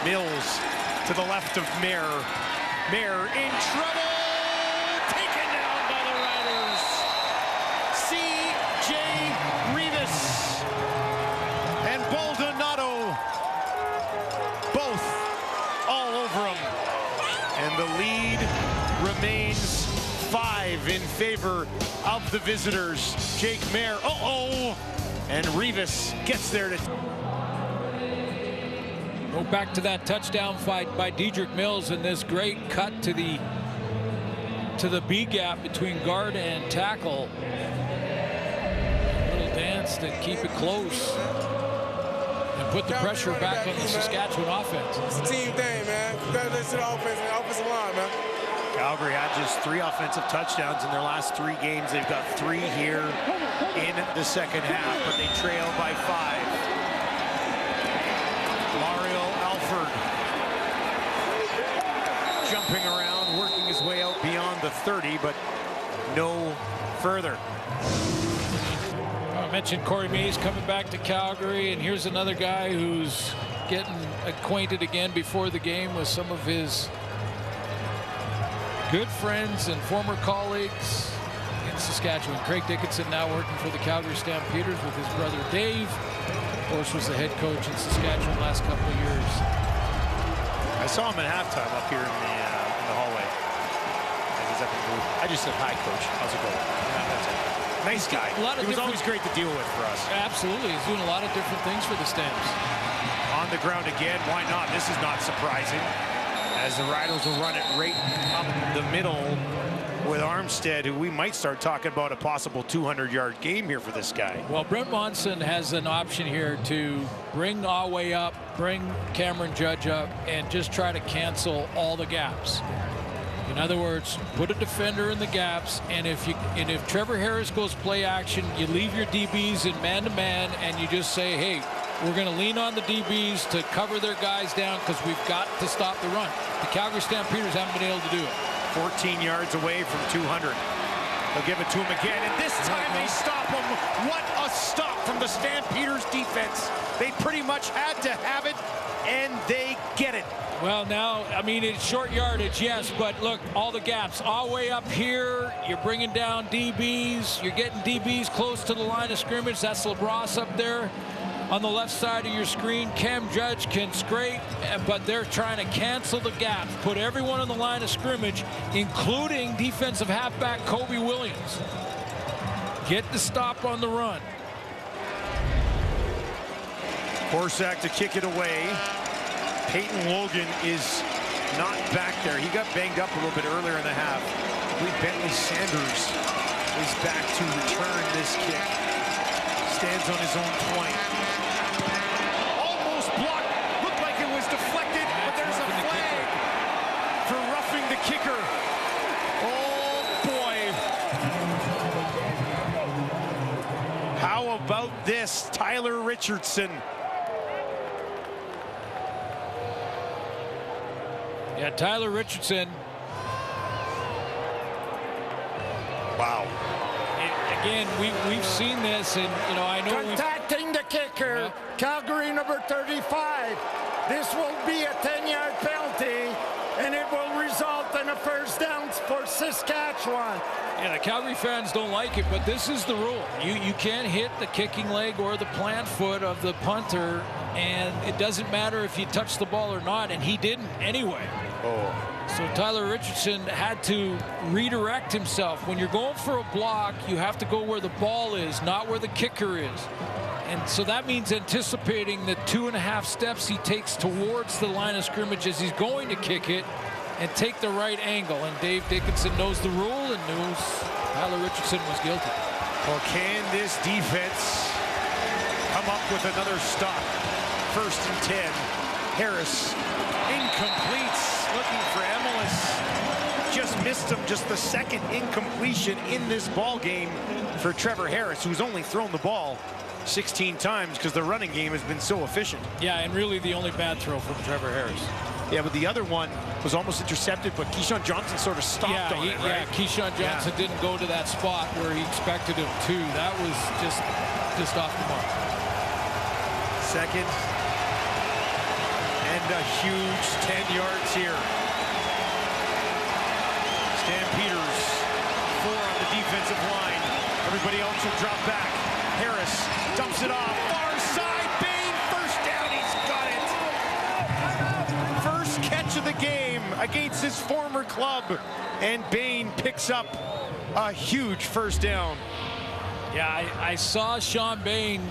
Mills to the left of Maier. Maier in trouble. Taken down by the Riders. C.J. Rivas and Baldonado both all over him. And the lead remains 5 in favor of the visitors. Jake Maier, and Rivas gets there to... Go back to that touchdown fight by Dedrick Mills, and this great cut to the B gap between guard and tackle. A little dance to keep it close and put the pressure back on the Saskatchewan offense. It's a team thing, man. Congratulations to the offensive line, man. Calgary had just 3 offensive touchdowns in their last 3 games. They've got 3 here in the second half, but they trail by 5. Jumping around, working his way out beyond the 30, but no further. I mentioned Corey Mays coming back to Calgary, and here's another guy who's getting acquainted again before the game with some of his good friends and former colleagues in Saskatchewan. Craig Dickinson now working for the Calgary Stampeders with his brother Dave. Of course, was the head coach in Saskatchewan last couple of years. I saw him at halftime up here in the hallway. And he's stepping through. I just said, hi, coach. How's it going? Yeah, that's it. Nice guy. He was always great to deal with for us. Absolutely. He's doing a lot of different things for the Stamps. On the ground again. Why not? This is not surprising. As the Riders will run it right up the middle with Armstead, who we might start talking about a possible 200-yard game here for this guy. Well, Brent Monson has an option here to bring Awe up, bring Cameron Judge up, and just try to cancel all the gaps. In other words, put a defender in the gaps, and if Trevor Harris goes play action, you leave your DBs in man-to-man, and you just say, hey, we're going to lean on the DBs to cover their guys down because we've got to stop the run. The Calgary Stampeders haven't been able to do it. 14 yards away from 200. They'll give it to him again, and this time they stop him. What a stop from the Stampeders defense. They pretty much had to have it, and they get it. Well, now, I mean, it's short yardage, yes, but look, all the gaps, all the way up here. You're bringing down DBs. You're getting DBs close to the line of scrimmage. That's LaBrosse up there on the left side of your screen. Cam Judge can scrape, but they're trying to cancel the gaps, put everyone on the line of scrimmage, including defensive halfback Kobe Williams. Get the stop on the run. Korsak to kick it away. Peyton Logan is not back there. He got banged up a little bit earlier in the half. I believe Bentley Sanders is back to return this kick. Stands on his own 20. Almost blocked. Looked like it was deflected, but there's a flag for roughing the kicker. Oh, boy. How about this? Tyler Richardson. Yeah, Tyler Richardson. Wow. Again, we've seen this, and you know, I know contacting the kicker, Calgary number 35. This will be a 10-yard penalty, and it will result in a first down for Saskatchewan. Yeah, the Calgary fans don't like it, but this is the rule. You can't hit the kicking leg or the plant foot of the punter, and it doesn't matter if you touch the ball or not, and he didn't anyway. So Tyler Richardson had to redirect himself. When you're going for a block, you have to go where the ball is, not where the kicker is. And so that means anticipating the 2.5 steps he takes towards the line of scrimmage as he's going to kick it and take the right angle. And Dave Dickinson knows the rule and knows Tyler Richardson was guilty. Well, can this defense come up with another stop? 1st and 10. Harris incompletes. Looking for Emelis. Just missed him. Just the second incompletion in this ball game for Trevor Harris, who's only thrown the ball 16 times because the running game has been so efficient. Yeah, and really the only bad throw from Trevor Harris. Yeah, but the other one was almost intercepted, but Keyshawn Johnson sort of stopped on it, right? Yeah, Keyshawn Johnson didn't go to that spot where he expected him to. That was just off the mark. Second. And a huge 10 yards here. Stampeders, 4 on the defensive line. Everybody else will drop back. Harris dumps it off. Far side, Bain, first down, he's got it. First catch of the game against his former club. And Bain picks up a huge first down. Yeah, I saw Sean Bain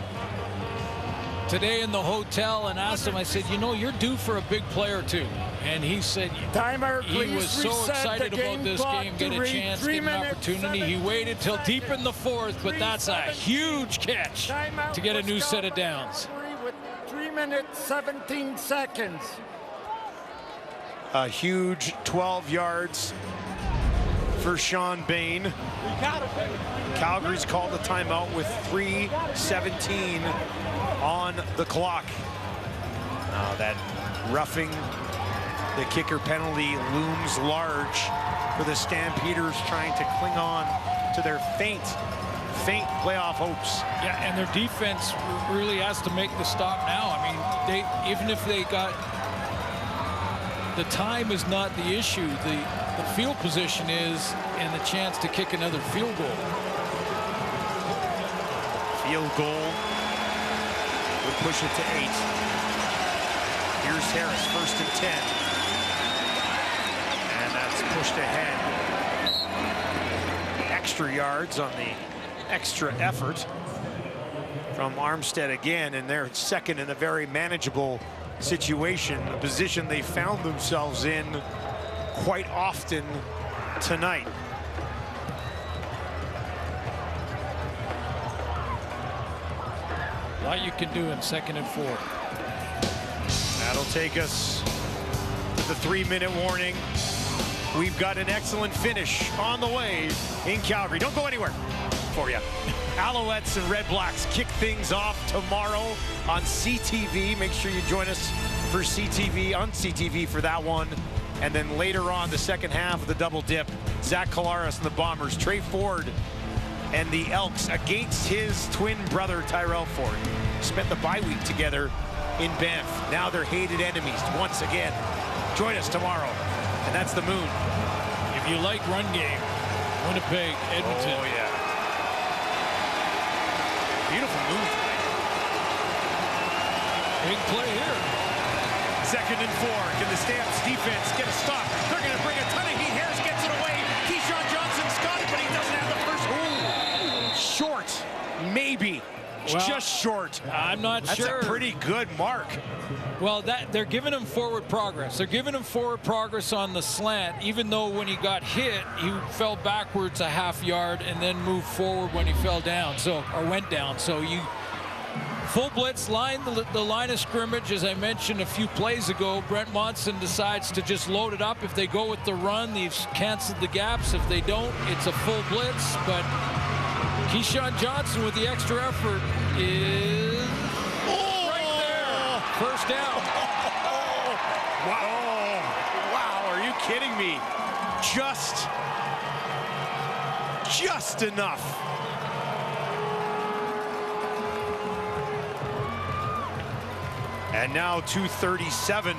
today in the hotel and asked him, I said, you know, you're due for a big player too. And he said he was so excited about this game, get a chance, get an opportunity. He waited till deep in the 4th, but that's a huge catch to get a new set of downs. With 3 minutes, 17 seconds. A huge 12 yards for Sean Bain. Calgary's called the timeout with 3:17 on the clock. Now that roughing the kicker penalty looms large for the Stampeders, trying to cling on to their faint playoff hopes. Yeah, and their defense really has to make the stop now. I mean, even if they got, the time is not the issue. The field position is, and the chance to kick another field goal. Field goal would push it to 8. Here's Harris, 1st and 10. And that's pushed ahead. extra yards on the extra effort from Armstead again, and they're second in a very manageable situation, a position they found themselves in quite often tonight. A lot you can do in 2nd and 4. That'll take us to the 3-minute warning. We've got an excellent finish on the way in Calgary. Don't go anywhere for you. Alouettes and Red Blacks kick things off tomorrow on CTV. Make sure you join us for CTV, on CTV for that one. And then later on, the second half of the double dip, Zach Collaros and the Bombers, Trey Ford and the Elks against his twin brother, Tyrell Ford. Spent the bye week together in Banff. Now they're hated enemies once again. Join us tomorrow. And that's the Moon. If you like run game, Winnipeg, Edmonton. Oh, yeah. Beautiful move. Big play here. 2nd and 4. Can the Stamps defense get a stop? They're going to bring a ton of heat. Harris gets it away. Keyshawn Johnson's got it, but he doesn't have the first. Ooh. Short. Maybe. Well, just short. I'm not sure. That's a pretty good mark. Well, they're giving him forward progress. They're giving him forward progress on the slant, even though when he got hit, he fell backwards a half yard and then moved forward when he fell down, or went down. So you full blitz line, the line of scrimmage, as I mentioned a few plays ago. Brent Monson decides to just load it up. If they go with the run, they've canceled the gaps. If they don't, it's a full blitz. But Keyshawn Johnson with the extra effort is right there. First down. Wow. Wow, are you kidding me? Just enough. And now 2:37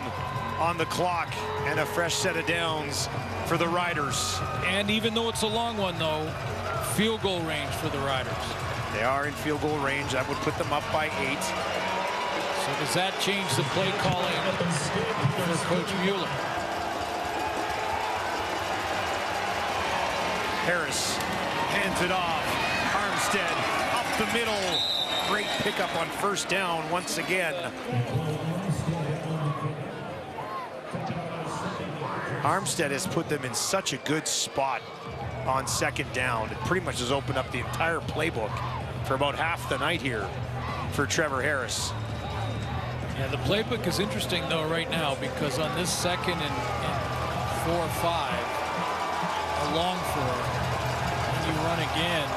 on the clock and a fresh set of downs for the Riders. And even though it's a long one, though, field goal range for the Riders. They are in field goal range. That would put them up by 8. So does that change the play calling for Coach Mueller? Harris hands it off. Armstead up the middle. Great pickup on first down once again. Armstead has put them in such a good spot on second down. It pretty much has opened up the entire playbook for about half the night here for Trevor Harris. Yeah, the playbook is interesting, though, right now, because on this 2nd and 4 or 5, a long 4, and you run again.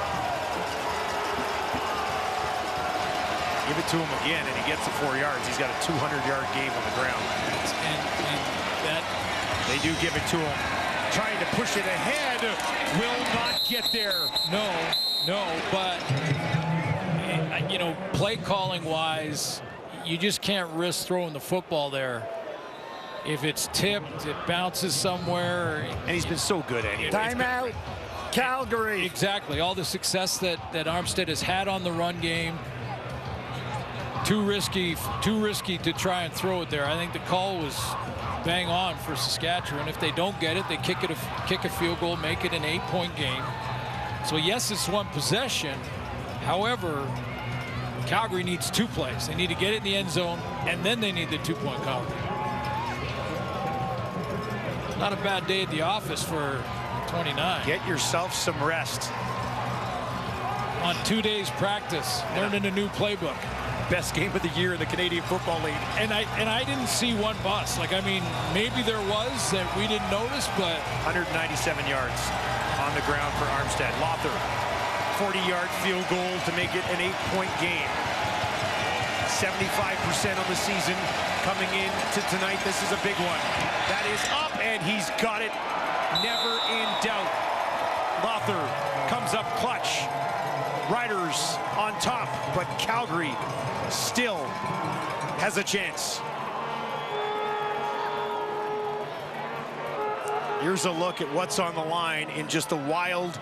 Give it to him again, and he gets the 4 yards. He's got a 200-yard game on the ground. And that they do give it to him. Trying to push it ahead, will not get there. No, but you know, play calling wise, you just can't risk throwing the football there. If it's tipped, it bounces somewhere. And he's been so good at it. Timeout, Calgary. Exactly. All the success that Armstead has had on the run game. Too risky to try and throw it there. I think the call was bang on for Saskatchewan. If they don't get it, they kick a field goal, make it an 8-point game. So yes, it's one possession. However, Calgary needs 2 plays. They need to get it in the end zone, and then they need the 2-point conversion. Not a bad day at the office for 29. Get yourself some rest. On 2 days practice, learning a new playbook. Best game of the year in the Canadian Football League. And I didn't see one bust. Like, I mean, maybe there was that we didn't notice, but 197 yards on the ground for Armstead. Lothar, 40-yard field goal to make it an 8-point game. 75% on the season coming in to tonight. This is a big one. That is up, and he's got it. Never in doubt. Lothar comes up clutch. Riders on top, but Calgary still has a chance. Here's a look at what's on the line in just the wild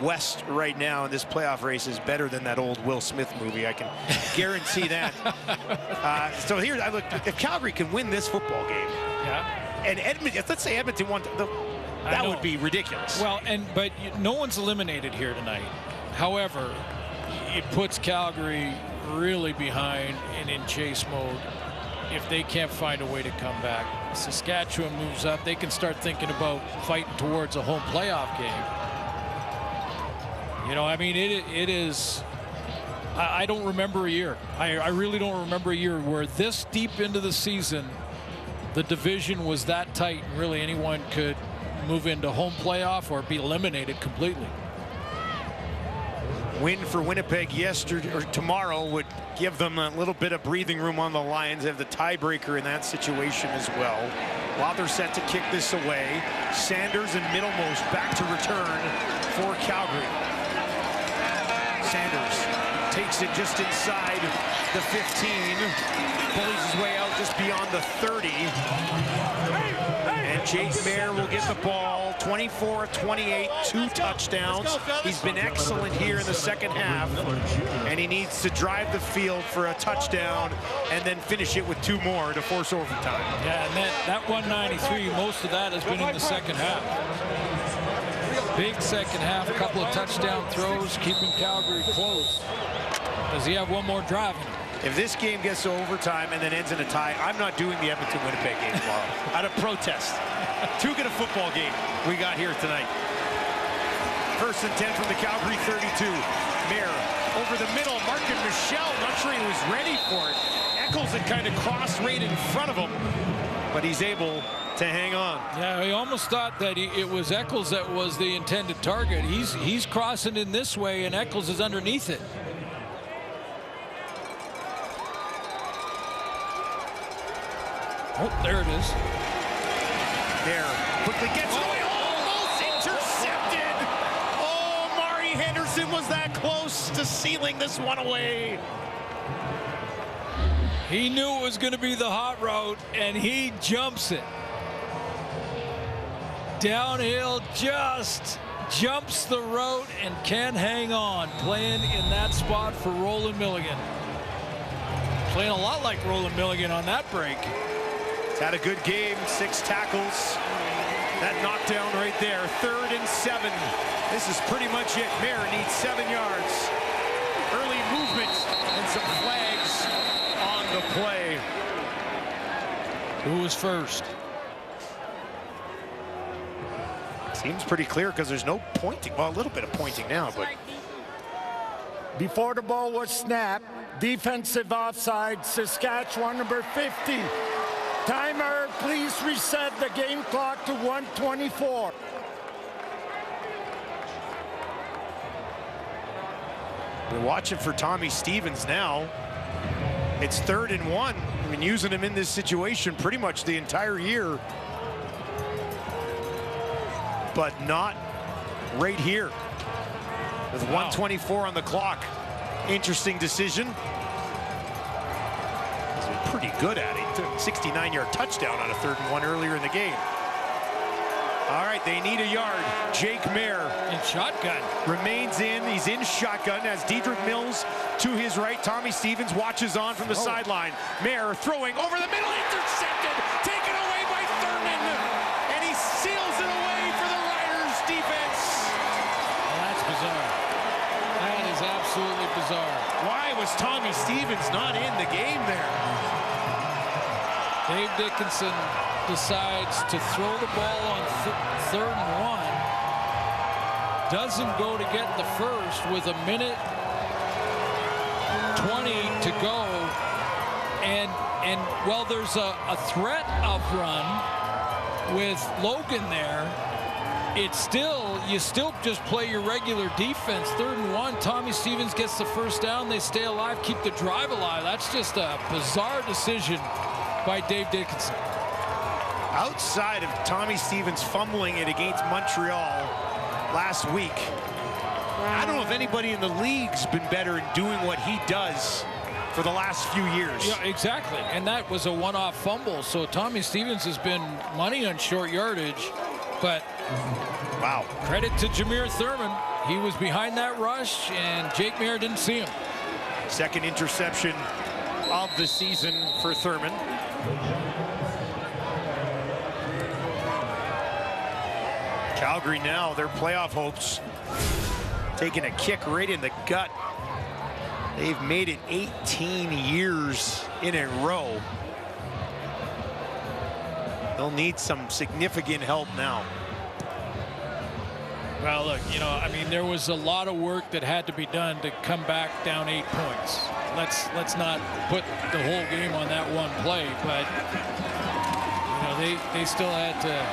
west right now, and this playoff race is better than that old Will Smith movie. I can guarantee that. So here, I look, if Calgary can win this football game, yeah, And Edmonton, let's say Edmonton won, that would be ridiculous. Well, but no one's eliminated here tonight. However, it puts Calgary really behind and in chase mode if they can't find a way to come back. Saskatchewan moves up. They can start thinking about fighting towards a home playoff game. You know, I mean, it is. I don't remember a year. I really don't remember a year where this deep into the season, the division was that tight and really anyone could move into home playoff or be eliminated completely. Win for Winnipeg yesterday or tomorrow would give them a little bit of breathing room on the Lions. They have the tiebreaker in that situation as well. While they're set to kick this away, Sanders and Middlemost back to return for Calgary. Sanders takes it just inside the 15, bullies his way out just beyond the 30. And Jake Mayer will get the ball, 24 of 28, 2 touchdowns. He's been excellent here in the second half, and he needs to drive the field for a touchdown and then finish it with 2 more to force overtime. Yeah, and that 193, most of that has been in the second half. Big second half, a couple of touchdown throws, keeping Calgary close. Does he have one more drive in him? If this game gets to overtime and then ends in a tie, I'm not doing the Edmonton-Winnipeg game tomorrow. Out of protest. Too good a football game we got here tonight. 1st and 10 from the Calgary 32. Mayer over the middle. Markin Michel, not sure he was ready for it. Eccles had kind of crossed right in front of him, but he's able to hang on. Yeah, he almost thought that it was Eccles that was the intended target. He's crossing in this way, and Eccles is underneath it. Oh, there it is. There, quickly gets away, almost intercepted. Oh, Mari Henderson was that close to sealing this one away. He knew it was going to be the hot route, and he jumps it. Downhill, just jumps the route and can hang on. Playing in that spot for Roland Milligan. Playing a lot like Roland Milligan on that break. He's had a good game, 6 tackles. That knockdown right there, 3rd and 7. This is pretty much it. Mayer needs 7 yards. Early movement and some flags on the play. Who was first? Seems pretty clear because there's no pointing. Well, a little bit of pointing now, but. Before the ball was snapped, defensive offside, Saskatchewan number 50. Timer, please reset the game clock to 1:24. We're watching for Tommy Stevens now. It's 3rd and 1. I've been using him in this situation pretty much the entire year. But not right here. With 1:24 on the clock. Interesting decision. He's pretty good at it. He took a 69-yard touchdown on a 3rd and 1 earlier in the game. All right, they need a yard. Jake Mayer in shotgun. Remains in. He's in shotgun as Dedrick Mills to his right. Tommy Stevens watches on from the sideline. Mayer throwing over the middle. Intercepted. Taken away by Thurman. And he seals it away for the Riders defense. Well, that's bizarre. That is absolutely bizarre. Why was Tommy Stevens not in the game there? Dave Dickinson decides to throw the ball on 3rd and 1. Doesn't go to get the first with 1:20 to go. And well, there's a threat of run with Logan there. It's still, you still just play your regular defense. 3rd and 1, Tommy Stevens gets the first down. They stay alive, keep the drive alive. That's just a bizarre decision by Dave Dickinson. Outside of Tommy Stevens fumbling it against Montreal last week, I don't know if anybody in the league's been better in doing what he does for the last few years. Yeah, exactly. And that was a one-off fumble. So Tommy Stevens has been money on short yardage. But wow, credit to Jameer Thurman. He was behind that rush, and Jake Mayer didn't see him. 2nd interception of the season for Thurman. Calgary now, their playoff hopes taking a kick right in the gut. They've made it 18 years in a row. They'll need some significant help now. Well, look, you know, I mean, there was a lot of work that had to be done to come back down 8 points. Let's not put the whole game on that one play, but you know, they still had to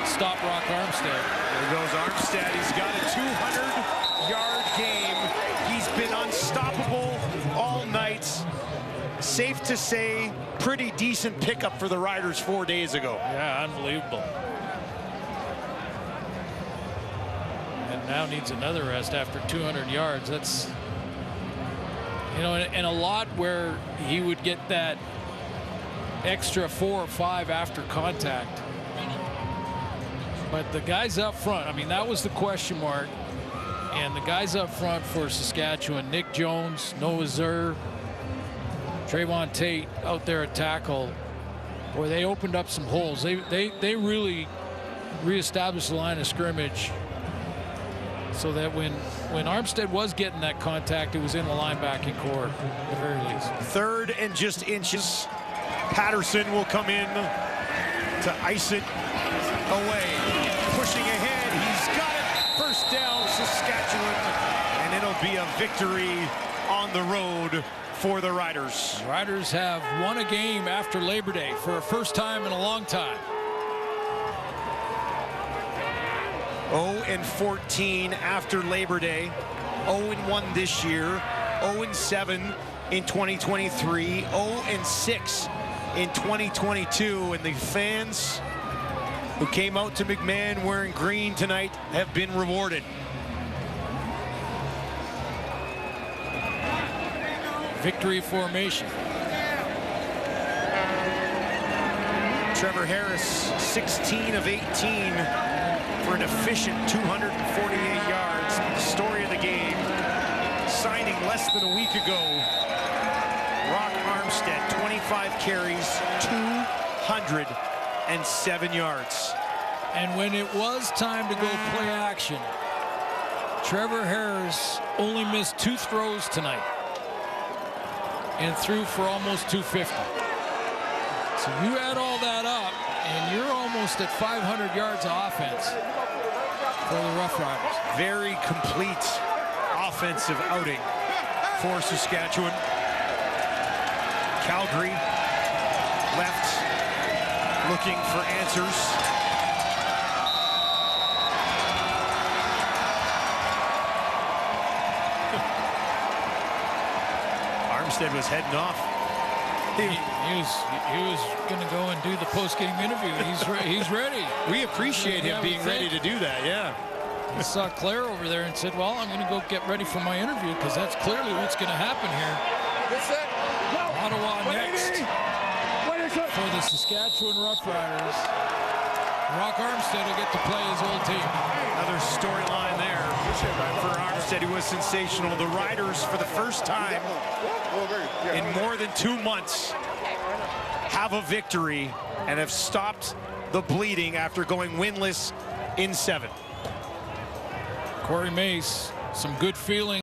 stop Rock Armstead. There goes Armstead. He's got a 200-yard game. He's been unstoppable all night. Safe to say, pretty decent pickup for the Riders 4 days ago. Yeah, unbelievable. And now needs another rest after 200 yards. That's, you know, and a lot where he would get that extra 4 or 5 after contact. But the guys up front, I mean, that was the question mark. And the guys up front for Saskatchewan, Nick Jones, Noah Zur, Trayvon Tate out there at tackle, boy, they opened up some holes. They really reestablished the line of scrimmage so that when Armstead was getting that contact, it was in the linebacking core at the very least. 3rd and just inches. Patterson will come in to ice it away. Pushing ahead, he's got it. First down, Saskatchewan, and it'll be a victory on the road for the Riders. The Riders have won a game after Labor Day for a first time in a long time. 0-14 after Labor Day. 0-1 this year. 0-7 in 2023. 0-6 in 2022. And the fans who came out to McMahon wearing green tonight have been rewarded. Victory formation. Trevor Harris, 16 of 18 for an efficient 248 yards. The story of the game, signing less than a week ago. Rock Armstead, 25 carries, 207 yards. And when it was time to go play action, Trevor Harris only missed 2 throws tonight and threw for almost 250. So you add all that up, and you're almost at 500 yards of offense for the Roughriders. Very complete offensive outing for Saskatchewan. Calgary left looking for answers. Armstead was heading off. He was going to go and do the post-game interview. He's ready. We appreciate him being ready to do that, yeah. I saw Claire over there and said, well, I'm going to go get ready for my interview because that's clearly what's going to happen here. Ottawa next for the Saskatchewan Roughriders. Rock Armstead will get to play his old team. Another storyline there for Armstead, who was sensational. The Riders, for the first time in more than 2 months, have a victory and have stopped the bleeding after going winless in 7. Corey Mace, some good feeling.